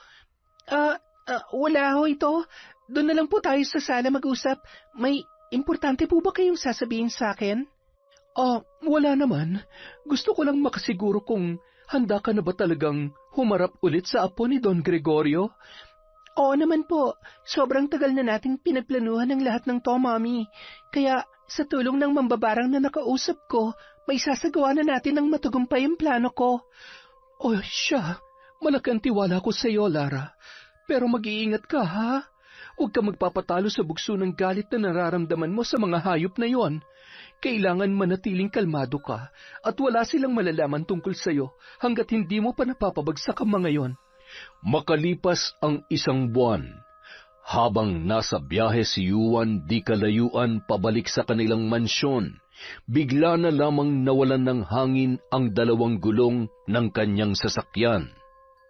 Wala ho ito. Doon na lang po tayo sa sala mag-usap. May importante po ba kayong sasabihin sa akin? Wala naman. Gusto ko lang makasiguro kung handa ka na ba talagang humarap ulit sa apo ni Don Gregorio? Oo naman po. Sobrang tagal na nating pinagplanuhan ang lahat ng to, Mami. Kaya sa tulong ng mambabarang na nakausap ko, may sasagawa na natin ng matagumpay ang plano ko. Siya. Malaki ang tiwala ko sa iyo, Lara. Pero mag-iingat ka, ha? Huwag ka magpapatalo sa bugso ng galit na nararamdaman mo sa mga hayop na yon. Kailangan manatiling kalmado ka at wala silang malalaman tungkol sa iyo hanggat hindi mo pa napapabagsak ang mga yon. Makalipas ang 1 buwan, habang nasa biyahe si Juan di kalayuan pabalik sa kanilang mansyon, bigla na lamang nawalan ng hangin ang 2 gulong ng kanyang sasakyan.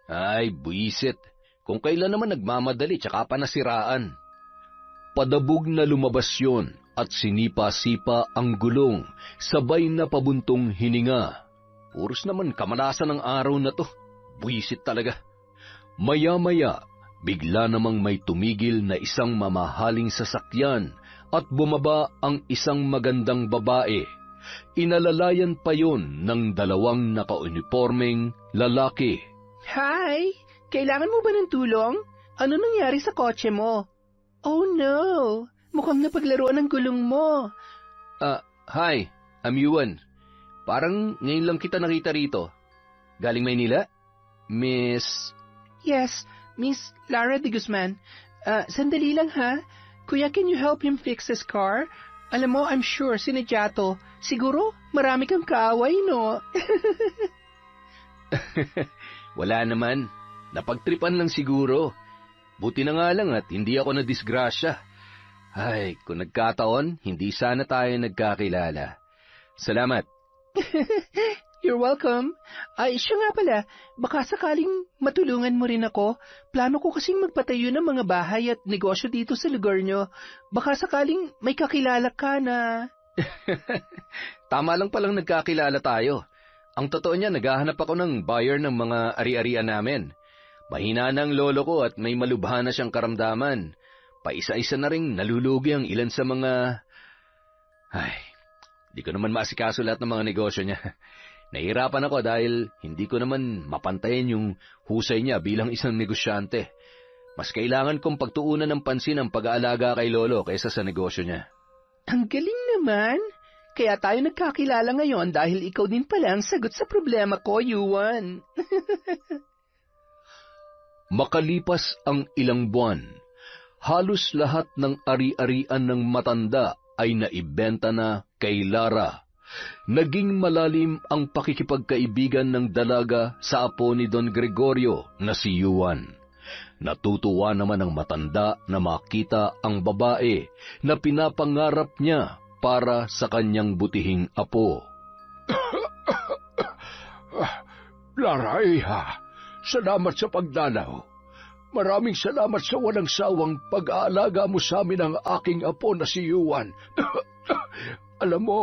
Ay, buisit! Kung kailan naman nagmamadali tsaka pa nasiraan. Padabog na lumabas yon at sinipa-sipa ang gulong, sabay na pabuntong hininga. Puros naman kamalasan ng araw na to. Buisit talaga. Maya-maya, bigla namang may tumigil na isang mamahaling sasakyan at bumaba ang isang magandang babae. Inalalayan pa yon ng 2 naka-uniformeng lalaki. Hi! Kailangan mo ba ng tulong? Ano nangyari sa kotse mo? Oh no! Mukhang napaglaruan ng gulong mo. Hi, I'm Yuan. Parang ngayon lang kita nakita rito. Galing Maynila? Miss... Yes, Miss Lara de Guzman. Sandali lang ha. Kuya, can you help him fix his car? Alam mo, I'm sure sinadya to. Siguro, marami kang kaaway, no? Wala naman. Napagtripan lang siguro. Buti na nga lang at hindi ako nadisgrasya. Ay, kung nagkataon, hindi sana tayo nagkakilala. Salamat. You're welcome. Siya nga pala, baka sakaling matulungan mo rin ako. Plano ko kasing magpatayo ng mga bahay at negosyo dito sa lugar nyo. Baka sakaling may kakilala ka na... Tama lang palang nagkakilala tayo. Ang totoo niya, naghahanap ako ng buyer ng mga ari-arian namin. Mahina na ang lolo ko at may malubha na siyang karamdaman. Paisa-isa na ring nalulugi ang ilan sa mga... di ko naman maasikaso lahat ng mga negosyo niya. Nahihirapan ako dahil hindi ko naman mapantayin yung husay niya bilang isang negosyante. Mas kailangan kong pagtuunan ng pansin ang pag-aalaga kay lolo kaysa sa negosyo niya. Ang galing naman. Kaya tayo nagkakilala ngayon dahil ikaw din pala ang sagot sa problema ko, Yuan. Makalipas ang ilang buwan, halos lahat ng ari-arian ng matanda ay naibenta na kay Lara. Naging malalim ang pakikipagkaibigan ng dalaga sa apo ni Don Gregorio na si Yuan. Natutuwa naman ang matanda na makita ang babae na pinapangarap niya para sa kanyang butihing apo. Lara, iha, salamat sa pagdalaw. Maraming salamat sa walang sawang pag-aalaga mo sa amin ng aking apo na si Yuan. Alam mo,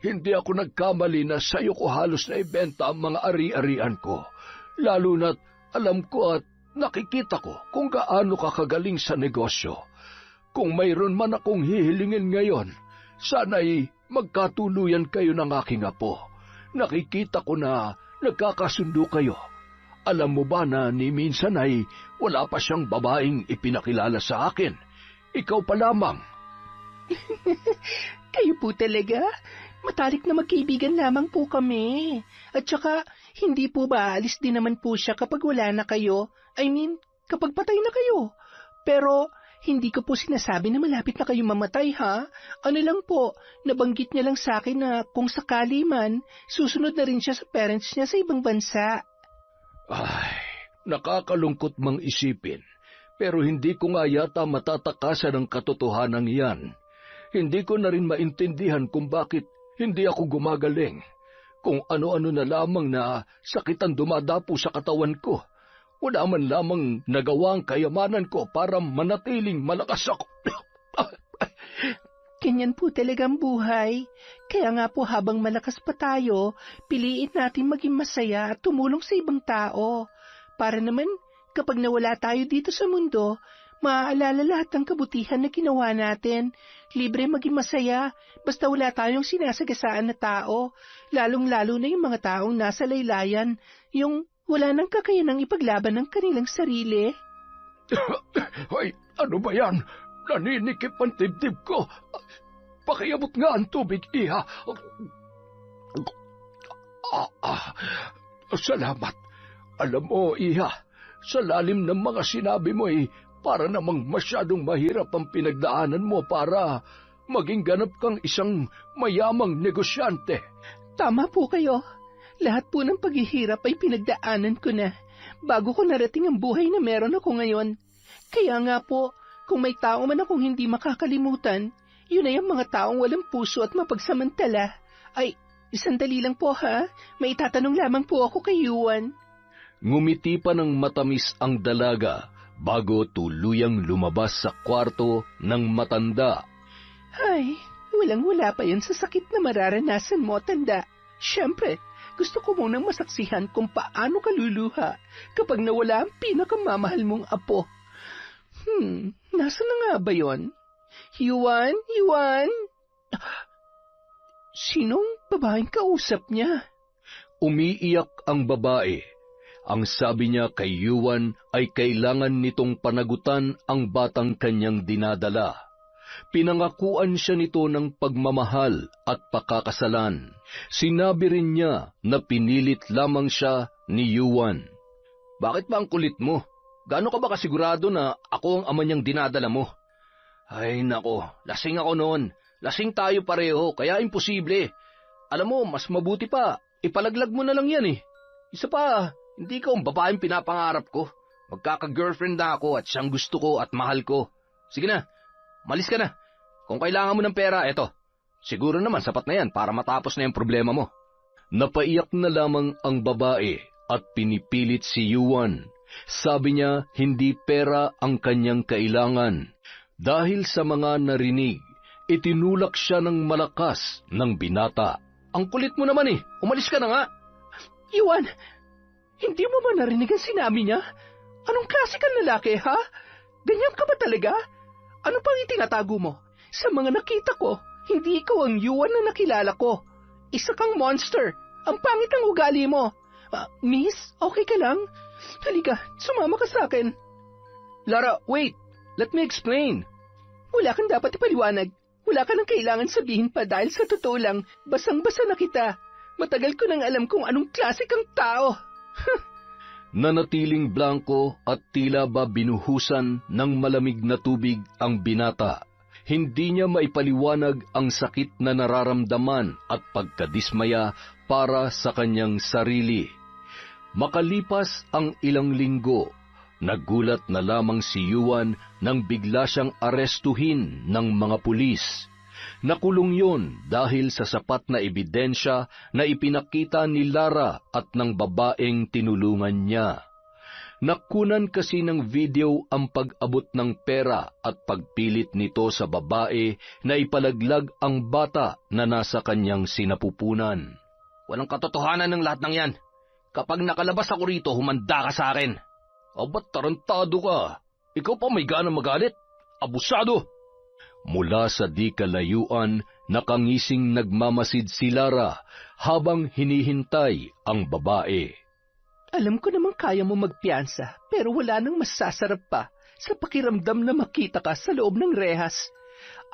hindi ako nagkamali na sa'yo ko halos na ibenta ang mga ari-arian ko. Lalo na't alam ko at nakikita ko kung gaano ka kagaling sa negosyo. Kung mayroon man akong hihilingin ngayon, sana'y magkatuluyan kayo ng aking apo. Nakikita ko na nagkakasundo kayo. Alam mo ba na ni minsan ay wala pa siyang babaeng ipinakilala sa akin? Ikaw pa lamang. Kayo po talaga? Matalik na magkaibigan lamang po kami. At saka, hindi po ba alis din naman po siya kapag wala na kayo? I mean, kapag patay na kayo. Pero, hindi ko po sinasabi na malapit na kayo mamatay, ha? Ano lang po, nabanggit niya lang sa akin na kung sakali man, susunod na rin siya sa parents niya sa ibang bansa. Ay, nakakalungkot mang isipin. Pero hindi ko nga yata matatakasan ang katotohanan yan. Hindi ko na rin maintindihan kung bakit hindi ako gumagaling. Kung ano-ano na lamang na sakit ang dumadapo sa katawan ko. Wala man lamang nagawa ang kayamanan ko para manatiling malakas ako. Ganyan po talagang buhay. Kaya nga po habang malakas pa tayo, piliin natin maging masaya at tumulong sa ibang tao. Para naman, kapag nawala tayo dito sa mundo, maaalala lahat ng kabutihan na ginawa natin. Libre maging masaya, basta wala tayong sinasagasaan na tao. Lalong-lalo na yung mga taong nasa laylayan, yung wala nang kakayanang ipaglaban ng kanilang sarili. Ay, ano ba yan? Naninikip ang dibdib ko. Pakiabot nga ang tubig, iha. Salamat. Alam mo, iha, sa lalim ng mga sinabi mo para namang masyadong mahirap ang pinagdaanan mo para maging ganap kang isang mayamang negosyante. Tama po kayo. Lahat po ng paghihirap ay pinagdaanan ko na bago ko narating ang buhay na meron ako ngayon. Kaya nga po, kung may tao man akong hindi makakalimutan, yun ay ang mga taong walang puso at mapagsamantala. Ay, sandali lang po ha. May itatanong lamang po ako kay Yuan. Ngumiti pa ng matamis ang dalaga bago tuluyang lumabas sa kwarto ng matanda. Ay, walang-wala pa yan sa sakit na mararanasan mo, tanda. Siyempre, gusto ko munang masaksihan kung paano ka luluha kapag nawala ang pinakamamahal mong apo. Nasaan na nga ba yun? Yuan? Yuan? Sinong babaeng kausap niya? Umiiyak ang babae. Ang sabi niya kay Yuan ay kailangan nitong panagutan ang batang kanyang dinadala. Pinangakuan siya nito ng pagmamahal at pakakasalan. Sinabi rin niya na pinilit lamang siya ni Yuan. Bakit ba ang kulit mo? Gaano ka ba kasigurado na ako ang ama niyang dinadala mo? Ay nako, lasing ako noon. Lasing tayo pareho, kaya imposible. Alam mo, mas mabuti pa, ipalaglag mo na lang yan eh. Isa pa, hindi ka ang babaeng pinapangarap ko. Magkaka-girlfriend na ako at siyang gusto ko at mahal ko. Sige na, malis ka na. Kung kailangan mo ng pera, eto. Siguro naman sapat na yan para matapos na yung problema mo. Napaiyak na lamang ang babae at pinipilit si Yuan. Sabi niya hindi pera ang kanyang kailangan. Dahil sa mga narinig, itinulak siya ng malakas ng binata. Ang kulit mo naman eh, umalis ka na nga. Yuan, hindi mo ba narinig ang sinabi niya? Anong klase kang lalaki, ha? Ganyan ka ba talaga? Ano pang itinatago mo? Sa mga nakita ko, hindi ikaw ang Yuan na nakilala ko. Isa kang monster. Ang pangit ang ugali mo. Miss, okay ka lang? Halika, sumama ka sa akin. Lara, wait. Let me explain. Wala kang dapat ipaliwanag. Wala ka nang kailangan sabihin pa dahil sa totoo lang, basang-basa na kita. Matagal ko nang alam kung anong klase kang tao. Nanatiling blanko at tila ba binuhusan ng malamig na tubig ang binata. Hindi niya maipaliwanag ang sakit na nararamdaman at pagkadismaya para sa kanyang sarili. Makalipas ang ilang linggo, nagulat na lamang si Yuan nang bigla siyang arestuhin ng mga pulis. Nakulong yon dahil sa sapat na ebidensya na ipinakita ni Lara at ng babaeng tinulungan niya. Nakunan kasi ng video ang pag-abot ng pera at pagpilit nito sa babae na ipalaglag ang bata na nasa kanyang sinapupunan. Walang katotohanan ng lahat ng yan. Kapag nakalabas ako rito, humanda ka sa akin. Ba't tarantado ka? Ikaw pa may gana magalit? Abusado! Mula sa di kalayuan, nakangising nagmamasid si Lara habang hinihintay ang babae. Alam ko namang kaya mo magpiyansa, pero wala nang masasarap pa sa pakiramdam na makita ka sa loob ng rehas.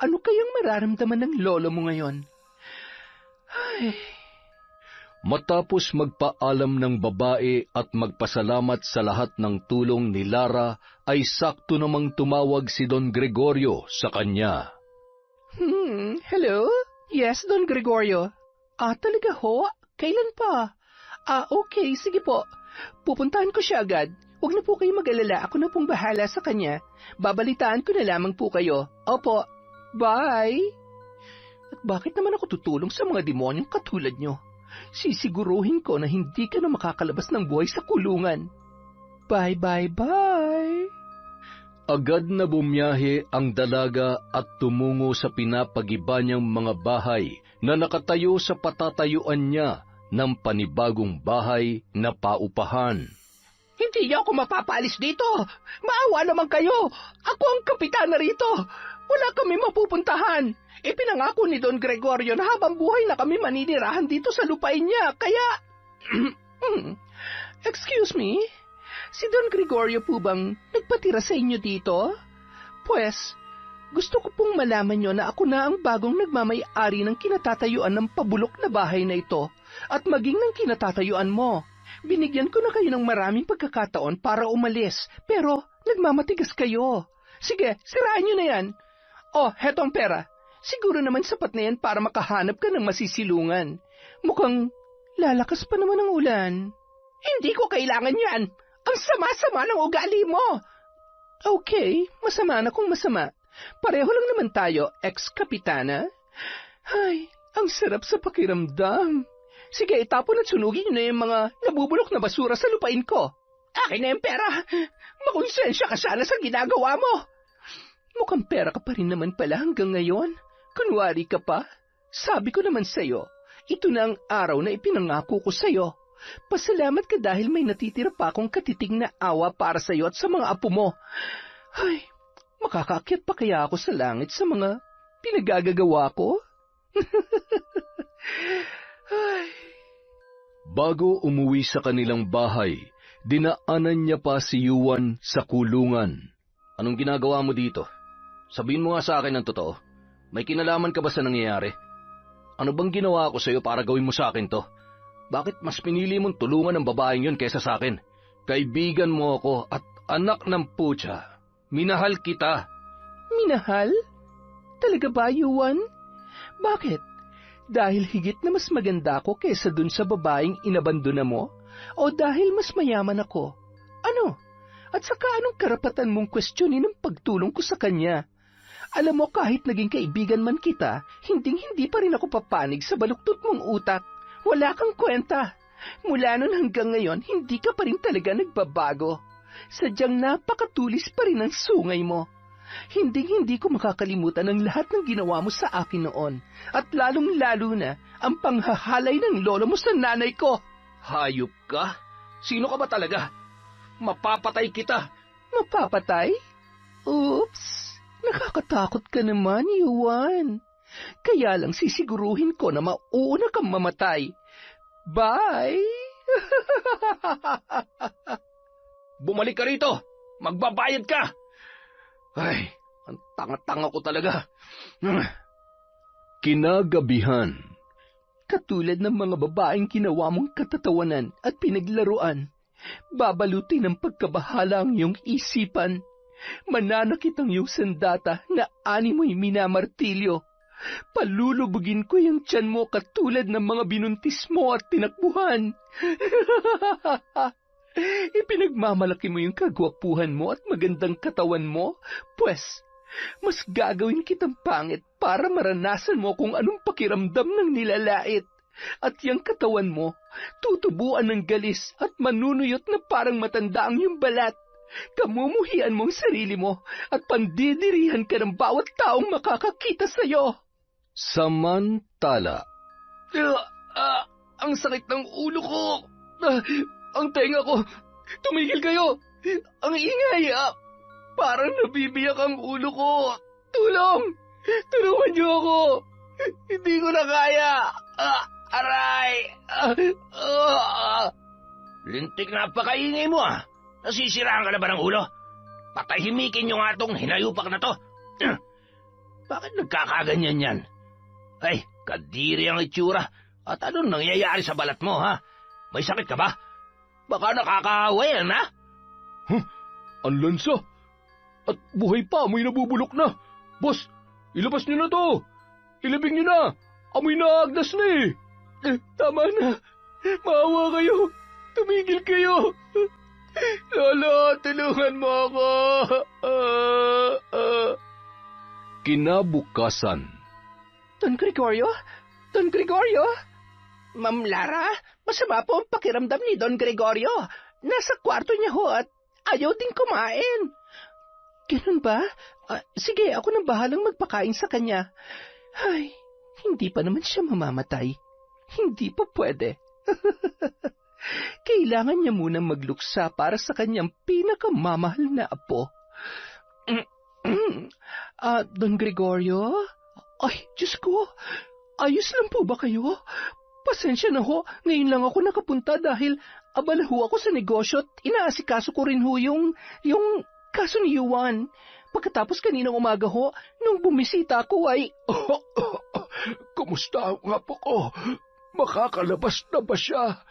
Ano kayang mararamdaman ng lolo mo ngayon? Ay... Matapos magpaalam ng babae at magpasalamat sa lahat ng tulong ni Lara, ay sakto namang tumawag si Don Gregorio sa kanya. Hello? Yes, Don Gregorio. Talaga ho? Kailan pa? Okay, sige po. Pupuntahan ko siya agad. Huwag na po kayo mag-alala, ako na pong bahala sa kanya. Babalitaan ko na lamang po kayo. Opo, bye! At bakit naman ako tutulong sa mga demonyong katulad nyo? Sisiguruhin ko na hindi ka na makakalabas ng buhay sa kulungan. Bye, bye, bye! Agad na bumiyahe ang dalaga at tumungo sa pinapagiba niyang mga bahay na nakatayo sa patatayuan niya ng panibagong bahay na paupahan. Hindi niyo ako mapapaalis dito. Maawa naman kayo. Ako ang kapitana rito. Wala kami mapupuntahan. Ipinangako ni Don Gregorio na habang buhay na kami maninirahan dito sa lupain niya. Kaya... Excuse me? Si Don Gregorio po bang nagpatira sa inyo dito? Pues, gusto ko pong malaman niyo na ako na ang bagong nagmamay-ari ng kinatatayuan ng pabulok na bahay na ito at maging ng kinatatayuan mo. Binigyan ko na kayo ng maraming pagkakataon para umalis, pero nagmamatigas kayo. Sige, siraan niyo na yan. Hetong pera. Siguro naman sapat na yan para makahanap ka ng masisilungan. Mukhang lalakas pa naman ang ulan. Hindi ko kailangan yan. Ang sama-sama ng ugali mo. Okay, masama na kung masama. Pareho lang naman tayo, ex-kapitana. Ay, ang sarap sa pakiramdam. Sige, itapon at sunugin niyo na yung mga nabubulok na basura sa lupain ko. Akin na yung pera. Makonsensya ka sana sa ginagawa mo. Mukhang pera ka pa rin naman pala hanggang ngayon. Kunwari ka pa. Sabi ko naman sa'yo, ito na ang araw na ipinangako ko sa'yo. Pasalamat ka dahil may natitira pa akong katitig na awa para sa'yo at sa mga apo mo. Ay, makakaakyat pa kaya ako sa langit sa mga pinagagagawa ko? Ay. Bago umuwi sa kanilang bahay, dinaanan niya pa si Yuan sa kulungan. Anong ginagawa mo dito? Sabihin mo nga sa akin ng totoo. May kinalaman ka ba sa nangyayari? Ano bang ginawa ko sa'yo para gawin mo sa akin to? Bakit mas pinili mong tulungan ng babaeng yun kaysa sa akin? Kaibigan mo ako at anak ng putya. Minahal kita. Minahal? Talaga ba, Yuan? Bakit? Dahil higit na mas maganda ako kaysa dun sa babaeng inabandona mo? O dahil mas mayaman ako? Ano? At saka anong karapatan mong kwestiyonin ang pagtulong ko sa kanya? Alam mo, kahit naging kaibigan man kita, hindi pa rin ako papanig sa baluktot mong utak. Wala kang kwenta. Mula nun hanggang ngayon, hindi ka pa rin talaga nagbabago. Sadyang napakatulis pa rin ang sungay mo. Hindi ko makakalimutan ang lahat ng ginawa mo sa akin noon. At lalong-lalo na ang panghahalay ng lolo mo sa nanay ko. Hayop ka? Sino ka ba talaga? Mapapatay kita. Mapapatay? Oops, nakakatakot ka naman, Yuan. Kaya lang sisiguruhin ko na mauuna kang mamatay. Bye! Bumalik ka rito! Magbabayad ka! Ay, ang tanga-tanga ko talaga. Kinagabihan, Katulad ng mga babaeng ginawa mong katatawanan at pinaglaruan, babalutin ng pagkabahala ang iyong isipan. Mananakit ang iyong sandata na animoy minamartilyo. Palulubugin ko yung tiyan mo katulad ng mga binuntis mo at tinakbuhan. Ipinagmamalaki mo yung kagwapuhan mo at magandang katawan mo, pues mas gagawin kitang pangit para maranasan mo kung anong pakiramdam ng nilalait. At yung katawan mo, tutubuan ng galis at manunuyot na parang matanda ang iyong balat. Kamumuhian mo ang sarili mo at pandidirihan ka ng bawat taong makakakita sa'yo. samantala, Ang sakit ng ulo ko. Ang tenga ko. Tumigil kayo. Ang ingay. Parang nabibiyak ang ulo ko. Tulong! Tulungan niyo ako. Hindi ko na kaya. Aray! Lintik na pakaingay mo Nasisiraan ka na ba ng ulo? Patahimikin nyo nga tong hinayupak na to. Bakit nagkakaganyan yan? Ay, kadiri ang itsura. At anong nangyayari sa balat mo, ha? May sakit ka ba? Baka nakakahawa yan, ha? Ang lansa! At buhay pa, amoy nabubulok na! Boss, ilabas niyo na to! Ilibing niyo na! Amoy na agdas na eh! Tama na. Maawa kayo. Tumigil kayo. Lolo, tulungan mo ako. kinabukasan, Don Gregorio? Don Gregorio? Ma'am Lara, masama po ang pakiramdam ni Don Gregorio. Nasa kwarto niya ho at ayaw din kumain. Ganun ba? Sige, ako nang bahalang magpakain sa kanya. Ay, hindi pa naman siya mamamatay. Hindi pa pwede. Kailangan niya munang magluksa para sa kanyang pinakamamahal na apo. Don Gregorio? Ay, Diyos ko, ayos lang po ba kayo? Pasensya na ho, ngayon lang ako nakapunta dahil abala ho ako sa negosyo at inaasikaso ko rin ho yung kaso ni Juan. Pagkatapos kaninang umaga ho, nung bumisita ako ay... Kumusta ang apo ko? Makakalabas na ba siya?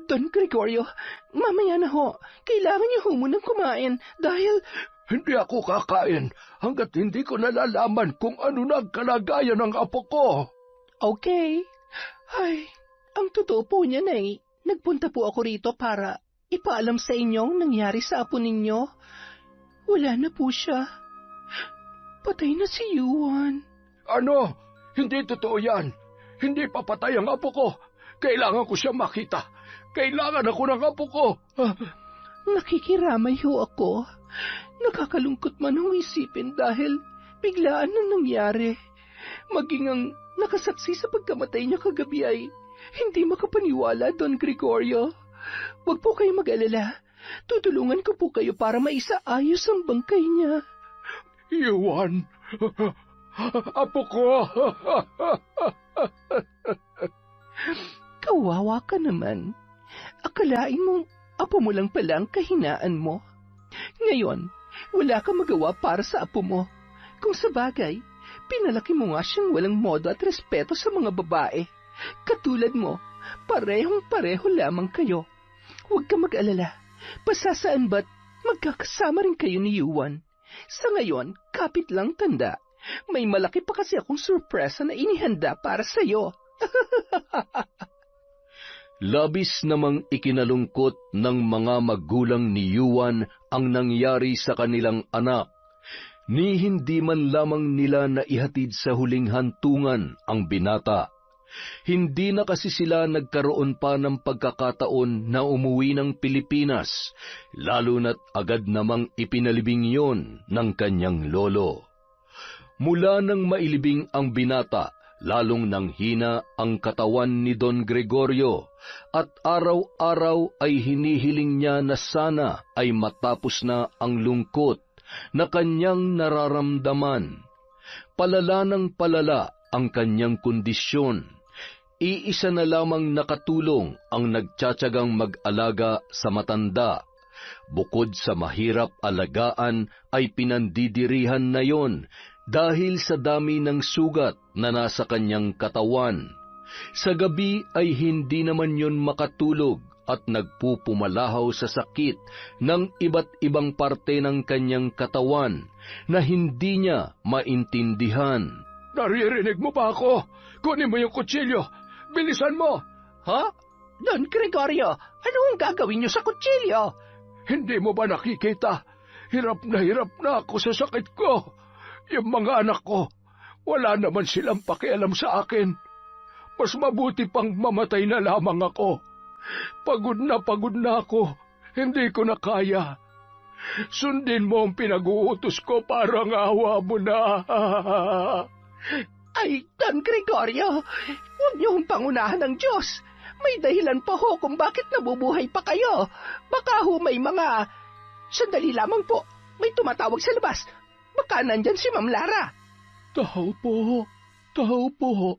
Don Gregorio, mamaya na ho. Kailangan niyo ho munang kumain dahil... Hindi ako kakain hanggat hindi ko nalalaman kung ano na ang kalagayan ng apo ko. Okay. Ay, ang totoo po niyan ay, nagpunta po ako rito para ipaalam sa inyong nangyari sa apo ninyo. Wala na po siya. Patay na si Juan. Ano? Hindi totoo yan. Hindi papatay ang apo ko. Kailangan ko siya makita. Kailangan ako ng apo ko. Nakikiramay ho ako. Nakakalungkot man ang isipin dahil biglaan na nangyari. Maging ang nakasaksi sa pagkamatay niya kagabi ay hindi makapaniwala, Don Gregorio. Huwag po kayo mag-alala. Tutulungan ko po kayo para maisaayos ang bangkay niya. Iwan. Apo ko. Kawawa ka naman. Akalain mong apo mo lang pala ang kahinaan mo. Ngayon, wala kang magawa para sa apo mo. Kung sa bagay, pinalaki mo nga siyang walang modo at respeto sa mga babae. Katulad mo, parehong-pareho lamang kayo. Huwag ka mag-alala. Pasasaan ba't magkakasama rin kayo ni Juan? Sa ngayon, kapit lang tanda. May malaki pa kasi akong sorpresa na inihanda para sa'yo. labis namang ikinalungkot ng mga magulang ni Juan ang nangyari sa kanilang anak, ni hindi man lamang nila naihatid sa huling hantungan ang binata. Hindi na kasi sila nagkaroon pa ng pagkakataon na umuwi ng Pilipinas, lalo na't agad namang ipinalibing yon ng kanyang lolo. Mula nang mailibing ang binata, lalong nanghina ang katawan ni Don Gregorio at araw-araw ay hinihiling niya na sana ay matapos na ang lungkot na kanyang nararamdaman. Palala ng palala ang kanyang kondisyon. Iisa na lamang nakatulong ang nagtsatsagang mag-alaga sa matanda. Bukod sa mahirap alagaan ay pinandidirihan na yon dahil sa dami ng sugat na nasa kanyang katawan. Sa gabi ay hindi naman yon makatulog at nagpupumalahaw sa sakit ng iba't ibang parte ng kanyang katawan na hindi niya maintindihan. Naririnig mo ba ako? Kunin mo yung kutsilyo. Bilisan mo. Ha? Don Gregorio, ano ang gagawin niyo sa kutsilyo? Hindi mo ba nakikita? Hirap na ako sa sakit ko. Yung mga anak ko, wala naman silang pakialam sa akin. Mas mabuti pang mamatay na lamang ako. Pagod na ako. Hindi ko na kaya. Sundin mo ang pinag-uutos ko, parang awa mo na. Ay, Don Gregorio, huwag niyong pangunahan ng Diyos. May dahilan pa ho kung bakit nabubuhay pa kayo. Baka ho may mga... Sandali lamang po, may tumatawag sa labas. Baka nandyan si Ma'am Lara. Tao po.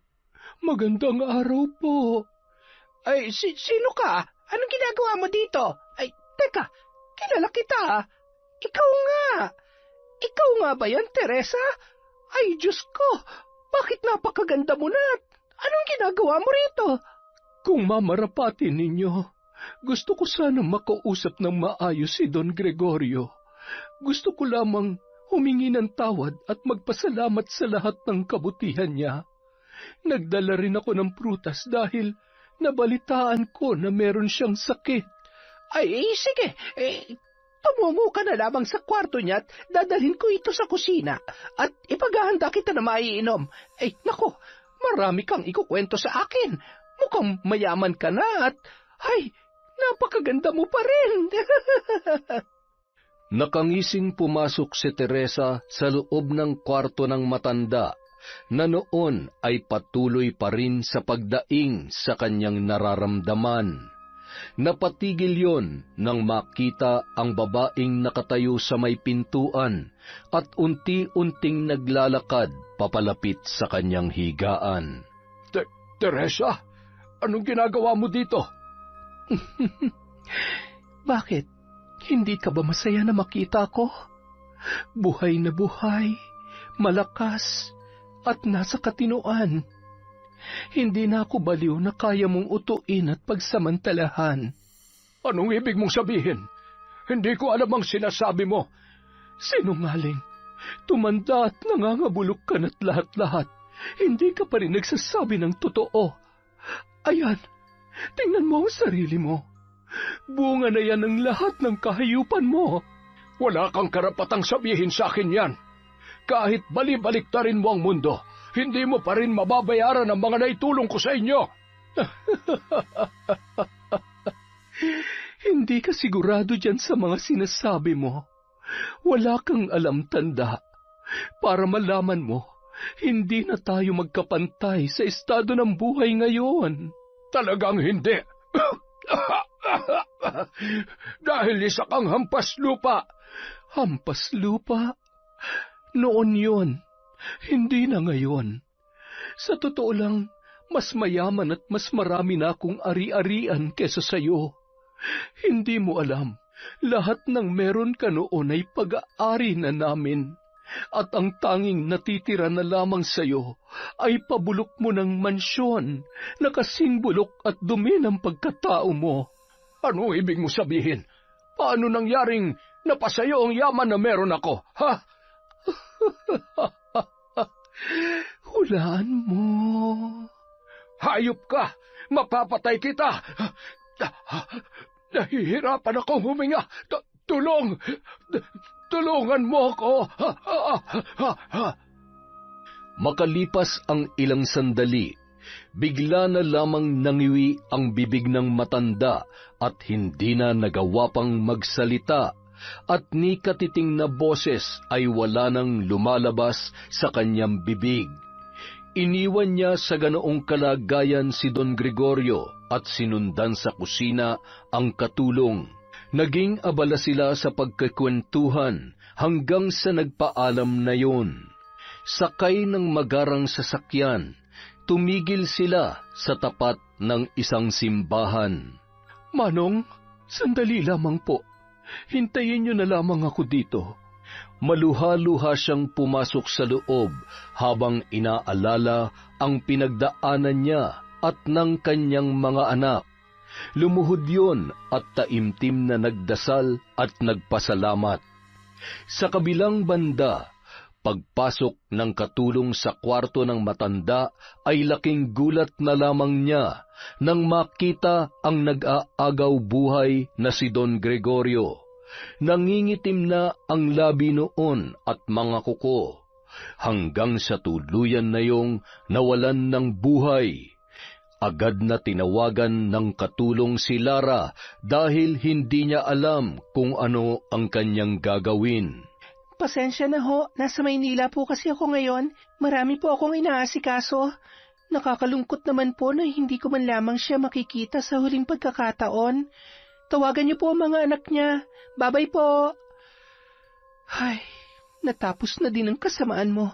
Magandang araw po. Ay, sino ka? Anong ginagawa mo dito? Ay, teka, kilala kita. Ikaw nga ba yan, Teresa? Ay, Diyos ko, bakit napakaganda mo na? Anong ginagawa mo rito? Kung mamarapatin ninyo, gusto ko sana makausap ng maayos si Don Gregorio. Gusto ko lamang humingi ng tawad at magpasalamat sa lahat ng kabutihan niya. Nagdala rin ako ng prutas dahil nabalitaan ko na meron siyang sakit. Ay, sige. Tumungo ka na lamang sa kwarto niya at dadalhin ko ito sa kusina at ipaghahanda kita na maiinom. Ay, nako, marami kang ikukwento sa akin. Mukhang mayaman ka na at, ay, napakaganda mo pa rin. Nakangising pumasok si Teresa sa loob ng kwarto ng matanda na noon ay patuloy pa rin sa pagdaing sa kanyang nararamdaman. Napatigil yon nang makita ang babaeng nakatayo sa may pintuan at unti-unting naglalakad papalapit sa kanyang higaan. Teresa, anong ginagawa mo dito? Bakit? Hindi ka ba masaya na makita ko? Buhay na buhay, malakas, at nasa katinoan. Hindi na ako baliw na kaya mong utuin at pagsamantalahan. Anong ibig mong sabihin? Hindi ko alam ang sinasabi mo. Sinungaling. Tumanda at nangangabulok ka na't lahat-lahat. Hindi ka pa rin nagsasabi ng totoo. Ayan, tingnan mo ang sarili mo. Bunga na yan ang lahat ng kahayupan mo. Wala kang karapatang sabihin sa akin yan. Kahit bali-baliktarin mo ang mundo, hindi mo pa rin mababayaran ang mga naitulong ko sa inyo. Hindi ka sigurado dyan sa mga sinasabi mo. Wala kang alam, tanda. Para malaman mo, hindi na tayo magkapantay sa estado ng buhay ngayon. Talagang hindi. Dahil isa kang hampas lupa. Hampas lupa? Noon yun, hindi na ngayon. Sa totoo lang, mas mayaman at mas marami na akong ari-arian kesa sayo. Hindi mo alam, lahat ng meron ka noon ay pag-aari na namin. At ang tanging natitira na lamang sayo ay pabulok mo ng mansyon na kasing bulok at dumi ng pagkatao mo. Ano ibig mo sabihin? Paano nangyaring napasayo ang yaman na meron ako, ha? Hulaan mo. Hayop ka! Mapapatay kita! Nahihirapan akong huminga. Tulong! Tulungan mo ako! Makalipas ang ilang sandali, bigla na lamang nangiwi ang bibig ng matanda at hindi na nagawa pang magsalita at ni katiting na boses ay wala nang lumalabas sa kanyang bibig. Iniwan niya sa ganoong kalagayan si Don Gregorio at sinundan sa kusina ang katulong. Naging abala sila sa pagkakwentuhan hanggang sa nagpaalam na yon. Sakay ng magarang sasakyan, tumigil sila sa tapat ng isang simbahan. Manong, sandali lamang po. Hintayin niyo na lamang ako dito. Maluha-luha siyang pumasok sa loob habang inaalala ang pinagdaanan niya at ng kanyang mga anak. Lumuhod yun at taimtim na nagdasal at nagpasalamat. Sa kabilang banda, pagpasok ng katulong sa kwarto ng matanda ay laking gulat na lamang niya nang makita ang nag-aagaw buhay na si Don Gregorio. Nangingitim na ang labi noon at mga kuko, hanggang sa tuluyan na yung nawalan ng buhay. Agad na tinawagan ng katulong si Lara dahil hindi niya alam kung ano ang kanyang gagawin. Pasensya na ho, nasa Maynila po kasi ako ngayon. Marami po akong inaasikaso. Nakakalungkot naman po na hindi ko man lamang siya makikita sa huling pagkakataon. Tawagan niyo po ang mga anak niya. Babay po. Ay, natapos na din ang kasamaan mo.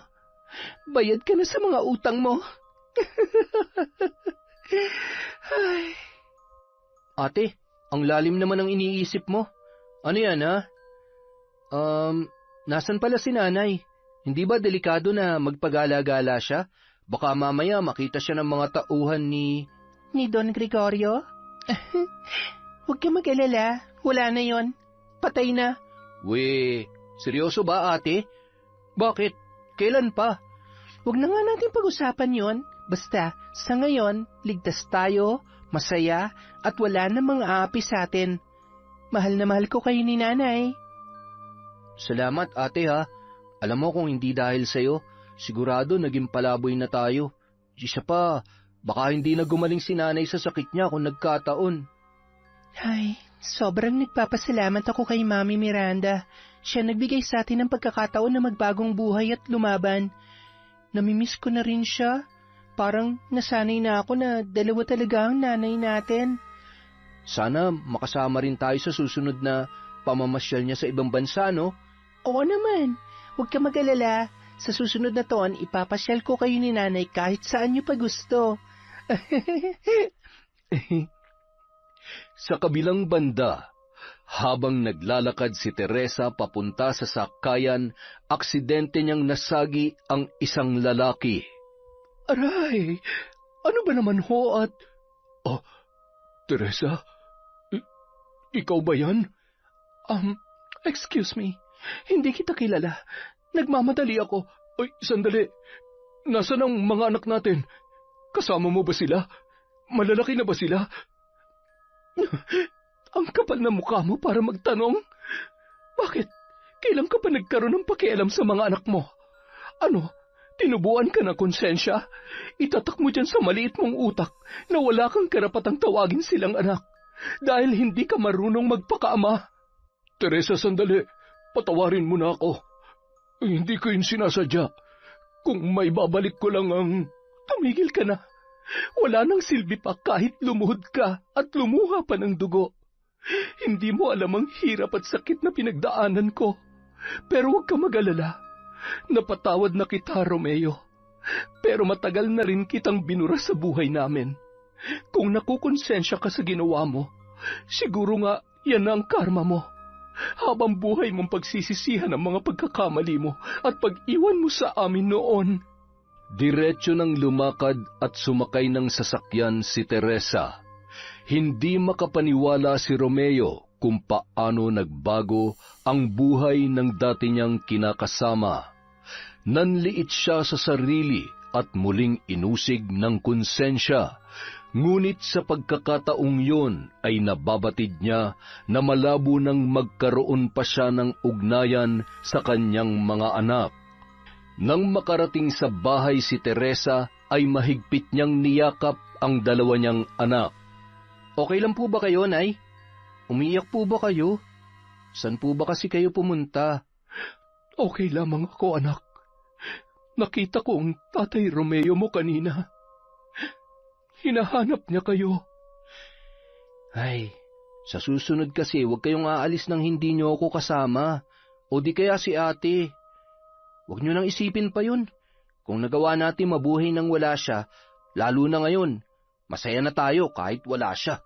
Bayad ka na sa mga utang mo. Ay. Ate, ang lalim naman ang iniisip mo. Ano yan, ha? Nasan pala si nanay? Hindi ba delikado na magpagala-gala siya? Baka mamaya makita siya ng mga tauhan ni Don Gregorio? Huwag ka mag-alala. Wala na yon. Patay na. We, seryoso ba, ate? Bakit? Kailan pa? Huwag na nga natin pag-usapan yon. Basta, sa ngayon, ligtas tayo, masaya, at wala na mga aapi sa atin. Mahal na mahal ko kayo ni nanay. Salamat, ate, ha. Alam mo kung hindi dahil sa'yo, sigurado naging palaboy na tayo. Isa pa, baka hindi na gumaling si nanay sa sakit niya kung nagkataon. Ay, sobrang nagpapasalamat ako kay Mami Miranda. Siya nagbigay sa atin ng pagkakataon na magbagong buhay at lumaban. Namimiss ko na rin siya. Parang nasanay na ako na dalawa talaga ang nanay natin. Sana makasama rin tayo sa susunod na pamamasyal niya sa ibang bansa, no? Oo naman. Huwag ka mag-alala. Sa susunod na taon, ipapasyal ko kayo ni nanay kahit saan niyo pa gusto. Sa kabilang banda, habang naglalakad si Teresa papunta sa sakayan, aksidente niyang nasagi ang isang lalaki. Aray, ano ba naman ho at... Oh, Teresa? Ikaw ba yan? Excuse me. Hindi kita kilala. Nagmamadali ako. Ay, sandali. Nasaan ang mga anak natin? Kasama mo ba sila? Malalaki na ba sila? Ang kapal na mukha mo para magtanong. Bakit? Kailan ka pa nagkaroon ng pakialam sa mga anak mo? Ano? Tinubuan ka ng konsensya? Itatak mo dyan sa maliit mong utak na wala kang karapatang tawagin silang anak dahil hindi ka marunong magpakaama. Teresa, sandali. Patawarin mo na ako. Hindi ko yun sinasadya. Kung may babalik ko lang ang... Tumigil ka na. Wala nang silbi pa kahit lumuhod ka at lumuha pa ng dugo. Hindi mo alam ang hirap at sakit na pinagdaanan ko. Pero huwag ka mag-alala. Napatawad na kita, Romeo. Pero matagal na rin kitang binura sa buhay namin. Kung nakukonsensya ka sa ginawa mo, siguro nga yan ang karma mo. Habang buhay mong pagsisisihan ang mga pagkakamali mo at pag-iwan mo sa amin noon. Diretso nang lumakad at sumakay ng sasakyan si Teresa. Hindi makapaniwala si Romeo kung paano nagbago ang buhay ng dati niyang kinakasama. Nanliit siya sa sarili at muling inusig ng konsensya, ngunit sa pagkakataong yun ay nababatid niya na malabo nang magkaroon pa siya ng ugnayan sa kanyang mga anak. Nang makarating sa bahay si Teresa ay mahigpit niyang niyakap ang dalawa niyang anak. Okay lang po ba kayo, Nay? Umiiyak po ba kayo? Saan po ba kasi kayo pumunta? Okay lamang ako, anak. Nakita ko ang Tatay Romeo mo kanina. Hinahanap niya kayo. Ay, sa susunod kasi huwag kayong aalis nang hindi niyo ako kasama. O di kaya si ate. Huwag niyo nang isipin pa yun. Kung nagawa natin mabuhay nang wala siya, lalo na ngayon, masaya na tayo kahit wala siya.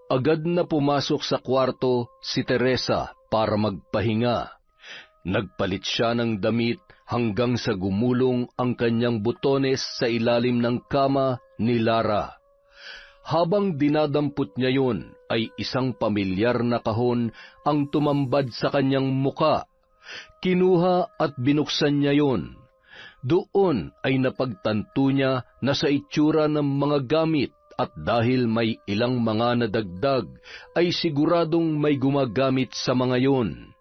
Agad na pumasok sa kwarto si Teresa para magpahinga. Nagpalit siya ng damit hanggang sa gumulong ang kanyang butones sa ilalim ng kama ni Lara. Habang dinadampot niya yun, ay isang pamilyar na kahon ang tumambad sa kanyang muka. Kinuha at binuksan niya yun. Doon ay napagtanto niya na sa itsura ng mga gamit at dahil may ilang mga nadagdag, ay siguradong may gumagamit sa mga yun.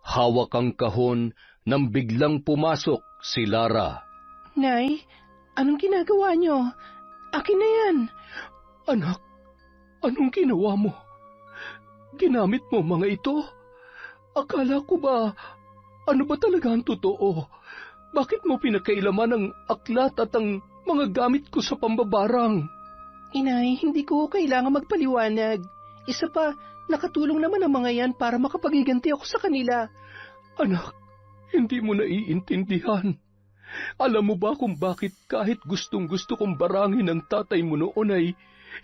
Hawak ang kahon nang biglang pumasok si Lara. Nay, anong ginagawa niyo? Akin na yan. Anak, anong ginawa mo? Ginamit mo mga ito? Akala ko ba, ano ba talaga ang totoo? Bakit mo pinakailaman ang aklat at ang mga gamit ko sa pambabarang? Inay, hindi ko kailangan magpaliwanag. Isa pa, nakatulong naman ang mga yan para makapagiganti ako sa kanila. Anak, hindi mo naiintindihan. Alam mo ba kung bakit kahit gustong-gusto kong barangin ang tatay mo noon ay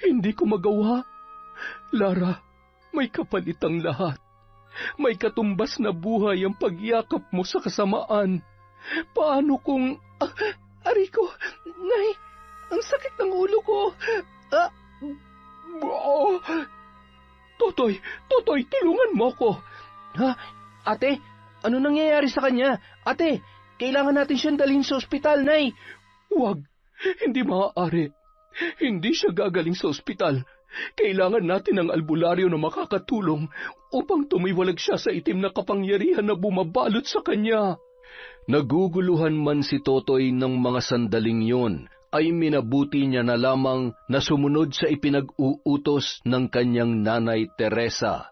hindi ko magawa? Lara, may kapalit ang lahat. May katumbas na buhay ang pagyakap mo sa kasamaan. Paano kung... Ariko, Nay, ang sakit ng ulo ko. Totoy, tulungan mo ko. Ha? Ate, ano nangyayari sa kanya? Ate, kailangan natin siyang dalhin sa ospital, Nay. Huwag, hindi maaari. Hindi siya gagaling sa ospital. Kailangan natin ang albularyo na makakatulong upang tumiwalag siya sa itim na kapangyarihan na bumabalot sa kanya. Naguguluhan man si Totoy ng mga sandaling yon, ay minabuti niya na lamang na sumunod sa ipinag-uutos ng kanyang nanay Teresa.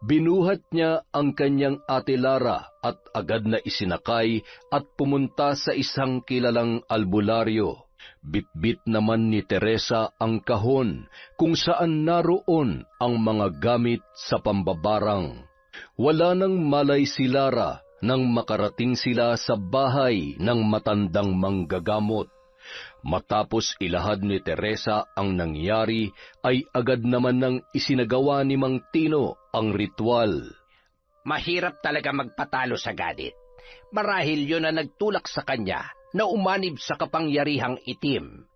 Binuhat niya ang kanyang ate Lara at agad na isinakay at pumunta sa isang kilalang albularyo. Bitbit naman ni Teresa ang kahon kung saan naroon ang mga gamit sa pambabarang. Wala nang malay si Lara nang makarating sila sa bahay ng matandang manggagamot. Matapos ilahad ni Teresa ang nangyari, ay agad naman nang isinagawa ni Mang Tino ang ritual. Mahirap talaga magpatalo sa galit. Marahil yun na nagtulak sa kanya na umanib sa kapangyarihang itim.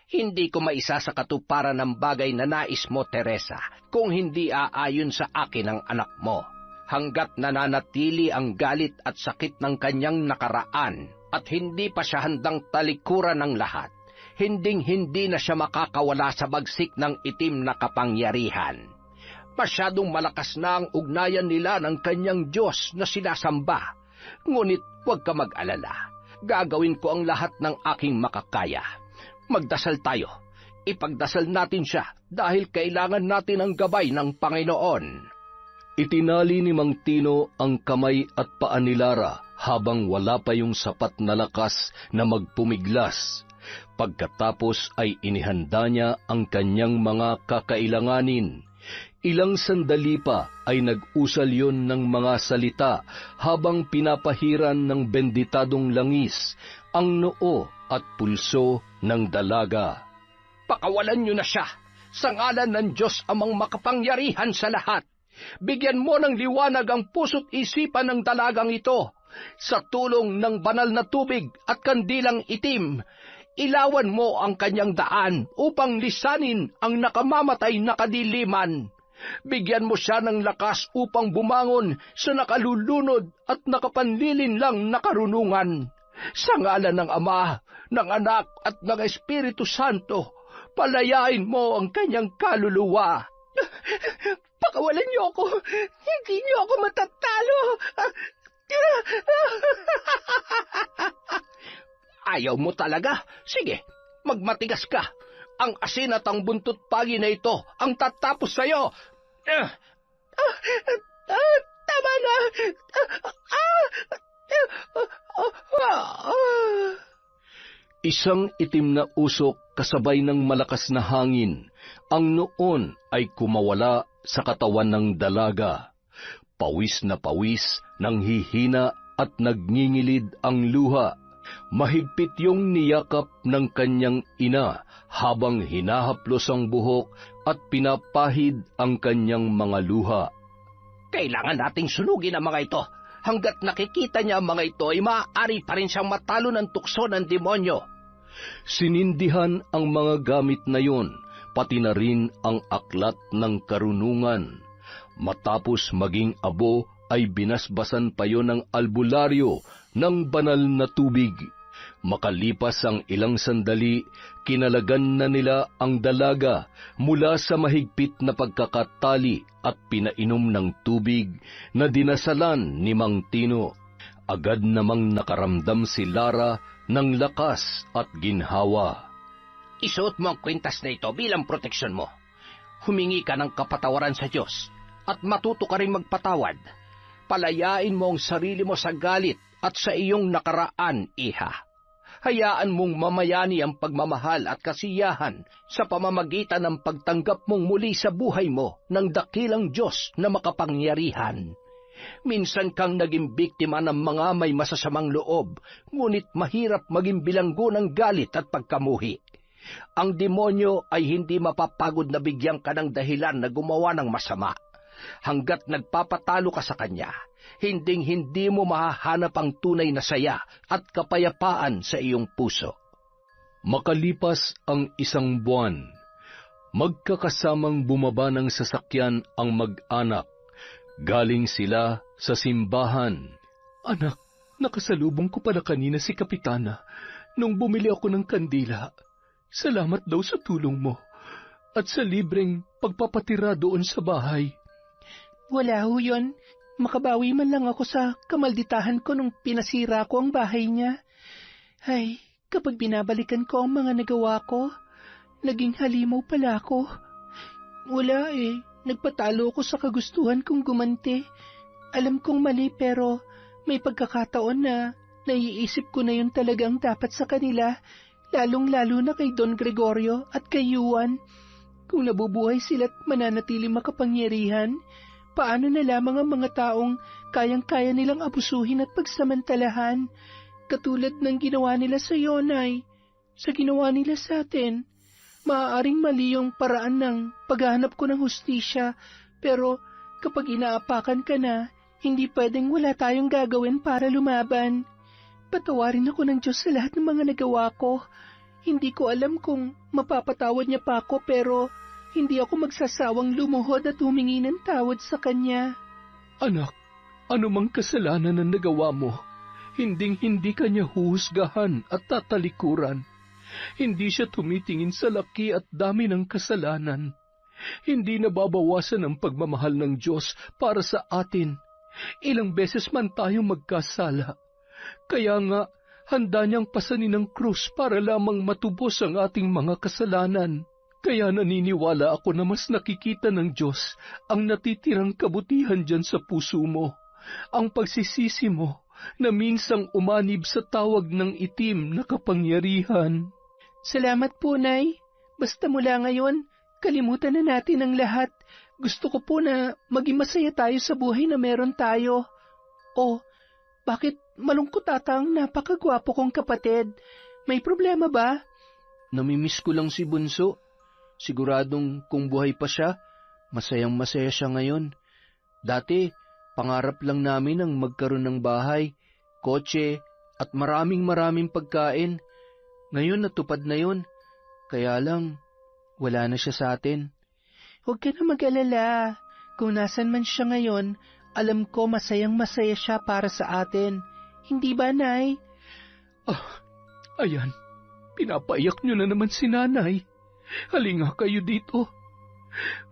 Hindi ko maisa sa katuparan ng bagay na nais mo, Teresa, kung hindi aayon sa akin ang anak mo. Hanggat nananatili ang galit at sakit ng kanyang nakaraan at hindi pa siya handang talikuran ng lahat, hinding-hindi na siya makakawala sa bagsik ng itim na kapangyarihan. Masyadong malakas na ang ugnayan nila ng kanyang Diyos na sinasamba. Ngunit huwag ka mag-alala. Gagawin ko ang lahat ng aking makakaya. Magdasal tayo. Ipagdasal natin siya dahil kailangan natin ang gabay ng Panginoon. Itinali ni Mang Tino ang kamay at paa ni Lara habang wala pa yung sapat na lakas na magpumiglas. Pagkatapos ay inihanda niya ang kanyang mga kakailanganin. Ilang sandali pa ay nag-usal yon ng mga salita habang pinapahiran ng benditadong langis ang noo at pulso ng dalaga. Pakawalan niyo na siya sa ngalan ng Diyos amang makapangyarihan sa lahat. Bigyan mo ng liwanag ang puso't isipan ng dalagang ito. Sa tulong ng banal na tubig at kandilang itim, ilawan mo ang kanyang daan upang lisanin ang nakamamatay na kadiliman. Bigyan mo siya ng lakas upang bumangon sa nakalulunod at nakapanlilin lang na karunungan. Sa ngalan ng Ama, ng Anak at ng Espiritu Santo, palayain mo ang kanyang kaluluwa. Pakawalan niyo ako! Hindi niyo ako matatalo! Ayaw mo talaga? Sige, magmatigas ka. Ang asin at ang buntot pagi na ito ang tatapos sa'yo. Tama na! Isang itim na usok kasabay ng malakas na hangin, ang noon ay kumawala sa katawan ng dalaga. Pawis na pawis, nanghihina at nagngingilid ang luha. Mahigpit yung niyakap ng kanyang ina habang hinahaplos ang buhok at pinapahid ang kanyang mga luha. Kailangan nating sunugin ang mga ito. Hanggat nakikita niya ang mga ito, ay maaari pa rin siyang matalo ng tukso ng demonyo. Sinindihan ang mga gamit na yon, pati na rin ang aklat ng karunungan. Matapos maging abo, ay binasbasan pa yon ng albularyo ng banal na tubig. Makalipas ang ilang sandali, kinalagan na nila ang dalaga mula sa mahigpit na pagkakatali at pinainom ng tubig na dinasalan ni Mang Tino. Agad namang nakaramdam si Lara ng lakas at ginhawa. Isuot mo ang kwintas na ito bilang proteksyon mo. Humingi ka ng kapatawaran sa Diyos at matuto ka rin magpatawad. Palayain mo ang sarili mo sa galit at sa iyong nakaraan, iha. Hayaan mong mamayani ang pagmamahal at kasiyahan sa pamamagitan ng pagtanggap mong muli sa buhay mo ng dakilang Diyos na makapangyarihan. Minsan kang naging biktima ng mga may masasamang loob, ngunit mahirap maging bilanggo ng galit at pagkamuhi. Ang demonyo ay hindi mapapagod na bigyan ka ng dahilan na gumawa ng masama. Hanggat nagpapatalo ka sa kanya, hinding-hindi mo mahahanap ang tunay na saya at kapayapaan sa iyong puso. Makalipas ang isang buwan, magkakasamang bumaba ng sasakyan ang mag-anak. Galing sila sa simbahan. Anak, nakasalubong ko pala kanina si Kapitana nung bumili ako ng kandila. Salamat daw sa tulong mo at sa libreng pagpapatira doon sa bahay. Wala ho yun. Makabawi man lang ako sa kamalditahan ko nung pinasira ko ang bahay niya. Ay, kapag binabalikan ko ang mga nagawa ko, naging halimaw pala ako. Wala eh, nagpatalo ko sa kagustuhan kong gumanti. Alam kong mali pero may pagkakataon na naiisip ko na yun talagang dapat sa kanila, lalong-lalo na kay Don Gregorio at kay Juan. Kung nabubuhay sila't mananatili makapangyarihan, paano na lamang ang mga taong kayang-kaya nilang abusuhin at pagsamantalahan, katulad ng ginawa nila sa Yonay, sa ginawa nila sa atin. Maaaring mali yung paraan ng paghahanap ko ng hustisya, pero kapag inaapakan ka na, hindi pwedeng wala tayong gagawin para lumaban. Patawarin ako ng Diyos sa lahat ng mga nagawa ko. Hindi ko alam kung mapapatawad niya pa ako, pero hindi ako magsasawang lumuhod at humingi ng tawad sa Kanya. Anak, anumang kasalanan na nagawa mo, hinding-hindi ka niya huhusgahan at tatalikuran. Hindi siya tumitingin sa laki at dami ng kasalanan. Hindi nababawasan ang pagmamahal ng Diyos para sa atin. Ilang beses man tayo magkasala. Kaya nga, handa niyang pasanin ng krus para lamang matubos ang ating mga kasalanan. Kaya naniniwala ako na mas nakikita ng Diyos ang natitirang kabutihan dyan sa puso mo, ang pagsisisi mo na minsang umanib sa tawag ng itim na kapangyarihan. Salamat po, Nay. Basta mula ngayon, kalimutan na natin ang lahat. Gusto ko po na maging masaya tayo sa buhay na meron tayo. Oh, bakit malungkot ata ang napakagwapo kong kapatid? May problema ba? Namimiss ko lang si Bunso. Siguradong kung buhay pa siya, masayang-masaya siya ngayon. Dati, pangarap lang namin ang magkaroon ng bahay, kotse, at maraming pagkain. Ngayon natupad na yun. Kaya lang, wala na siya sa atin. Huwag ka na mag-alala. Kung nasan man siya ngayon, alam ko masayang-masaya siya para sa atin. Hindi ba, Nay? Ayan, pinapaiyak niyo na naman si Nanay. Halika kayo dito.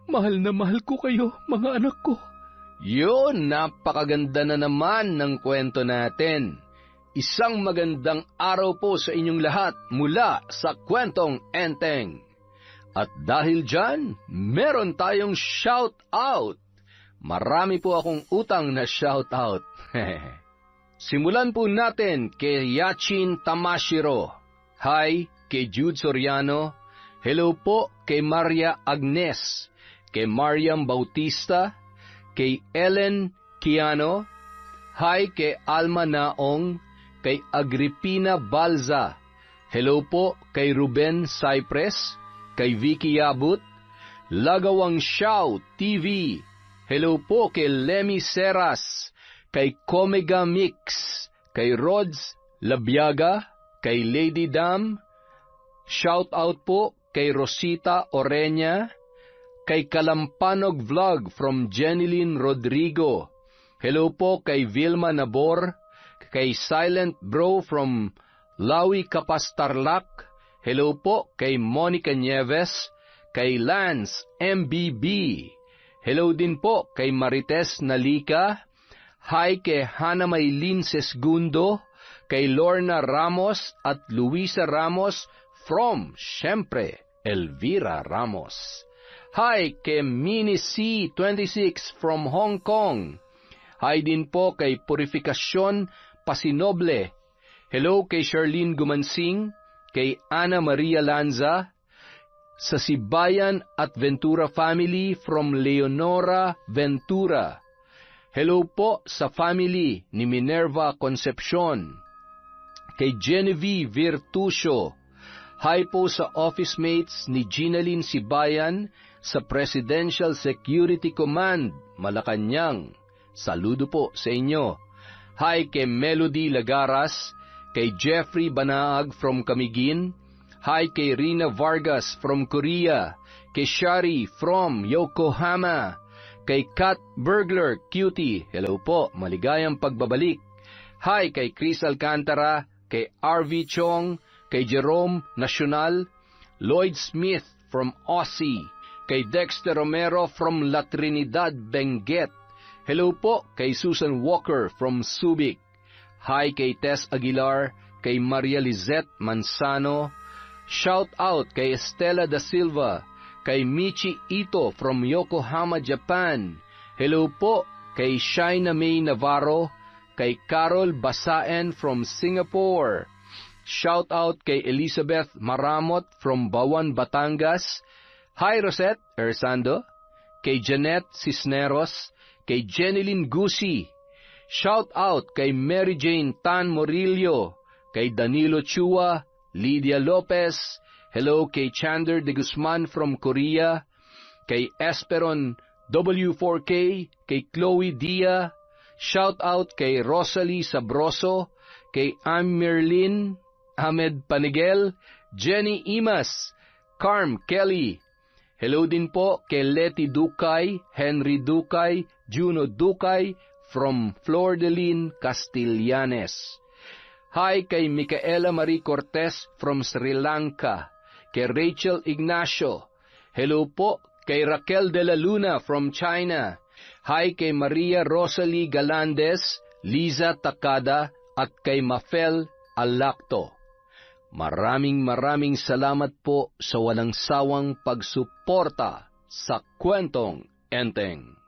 Mahal na mahal ko kayo, mga anak ko. Yun, napakaganda na naman ng kwento natin. Isang magandang araw po sa inyong lahat mula sa Kwentong Enteng. At dahil dyan, meron tayong shout-out. Marami po akong utang na shout-out. Simulan po natin kay Yachin Tamashiro. Hi kay Jude Soriano. Hello po kay Maria Agnes. Kay Mariam Bautista. Kay Ellen Kiano. Hi kay Alma Naong. Kay Agripina Balza. Hello po kay Ruben Cypress. Kay Vicky Yabut. Lagawang Xiao TV. Hello po kay Lemmy Seras. kay Comega Mix, kay Rods Labiaga, kay Lady Dam, shout out po kay Rosita Orenya, kay Kalampanog Vlog from Jenilyn Rodrigo. Hello po kay Vilma Nabor, kay Silent Bro from Lawi Kapastarlak. Hello po kay Monica Nieves, kay Lance MBB. Hello din po kay Marites Nalika. Hi kay Hana Maylin Sesgundo, kay Lorna Ramos at Luisa Ramos from, syempre, Elvira Ramos. Hi kay Mini C26 from Hong Kong. Hi din po kay Purificacion Pasinoble. Hello kay Charlene Gumansing, kay Ana Maria Lanza, sa Sibayan at Ventura family from Leonora Ventura. Hello po sa family ni Minerva Concepcion, kay Genevieve Virtusio. Hi po sa office mates ni Ginalyn Sibayan sa Presidential Security Command, Malacanang. Saludo po sa inyo. Hi kay Melody Lagaras, kay Jeffrey Banaag from Camiguin. Hi kay Rina Vargas from Korea, kay Shari from Yokohama, kay Kat Burglar Cutie. Hello po, maligayang pagbabalik. Hi kay Chris Alcantara, kay RV Chong, kay Jerome Nacional, Lloyd Smith from Aussie, kay Dexter Romero from La Trinidad, Benguet. Hello po kay Susan Walker from Subic. Hi kay Tess Aguilar, kay Maria Lizette Manzano. Shout out kay Estela da Silva, kay Michi Ito from Yokohama, Japan. Hello po kay Shaina May Navarro, kay Carol Basaen from Singapore. Shout out kay Elizabeth Maramot from Bawan, Batangas. Hi Rosette Ersando, kay Janet Cisneros, kay Jenilyn Gusi. Shout out kay Mary Jane Tan Morillo, kay Danilo Chua, Lydia Lopez. Hello kay Chander de Guzman from Korea, kay Esperon W4K, kay Chloe Dia. Shout out kay Rosalie Sabroso, kay Amirlin Ahmed Panigel, Jenny Imas, Carm Kelly. Hello din po kay Letty Dukay, Henry Dukay, Juno Dukay from Flordeline, Castillanes. Hi kay Micaela Marie Cortez from Sri Lanka, kay Rachel Ignacio. Hello po kay Raquel de la Luna from China. Hi kay Maria Rosalie Galandes, Liza Takada at kay Mafel Alacto. Maraming salamat po sa walang sawang pagsuporta sa Kwentong Enteng.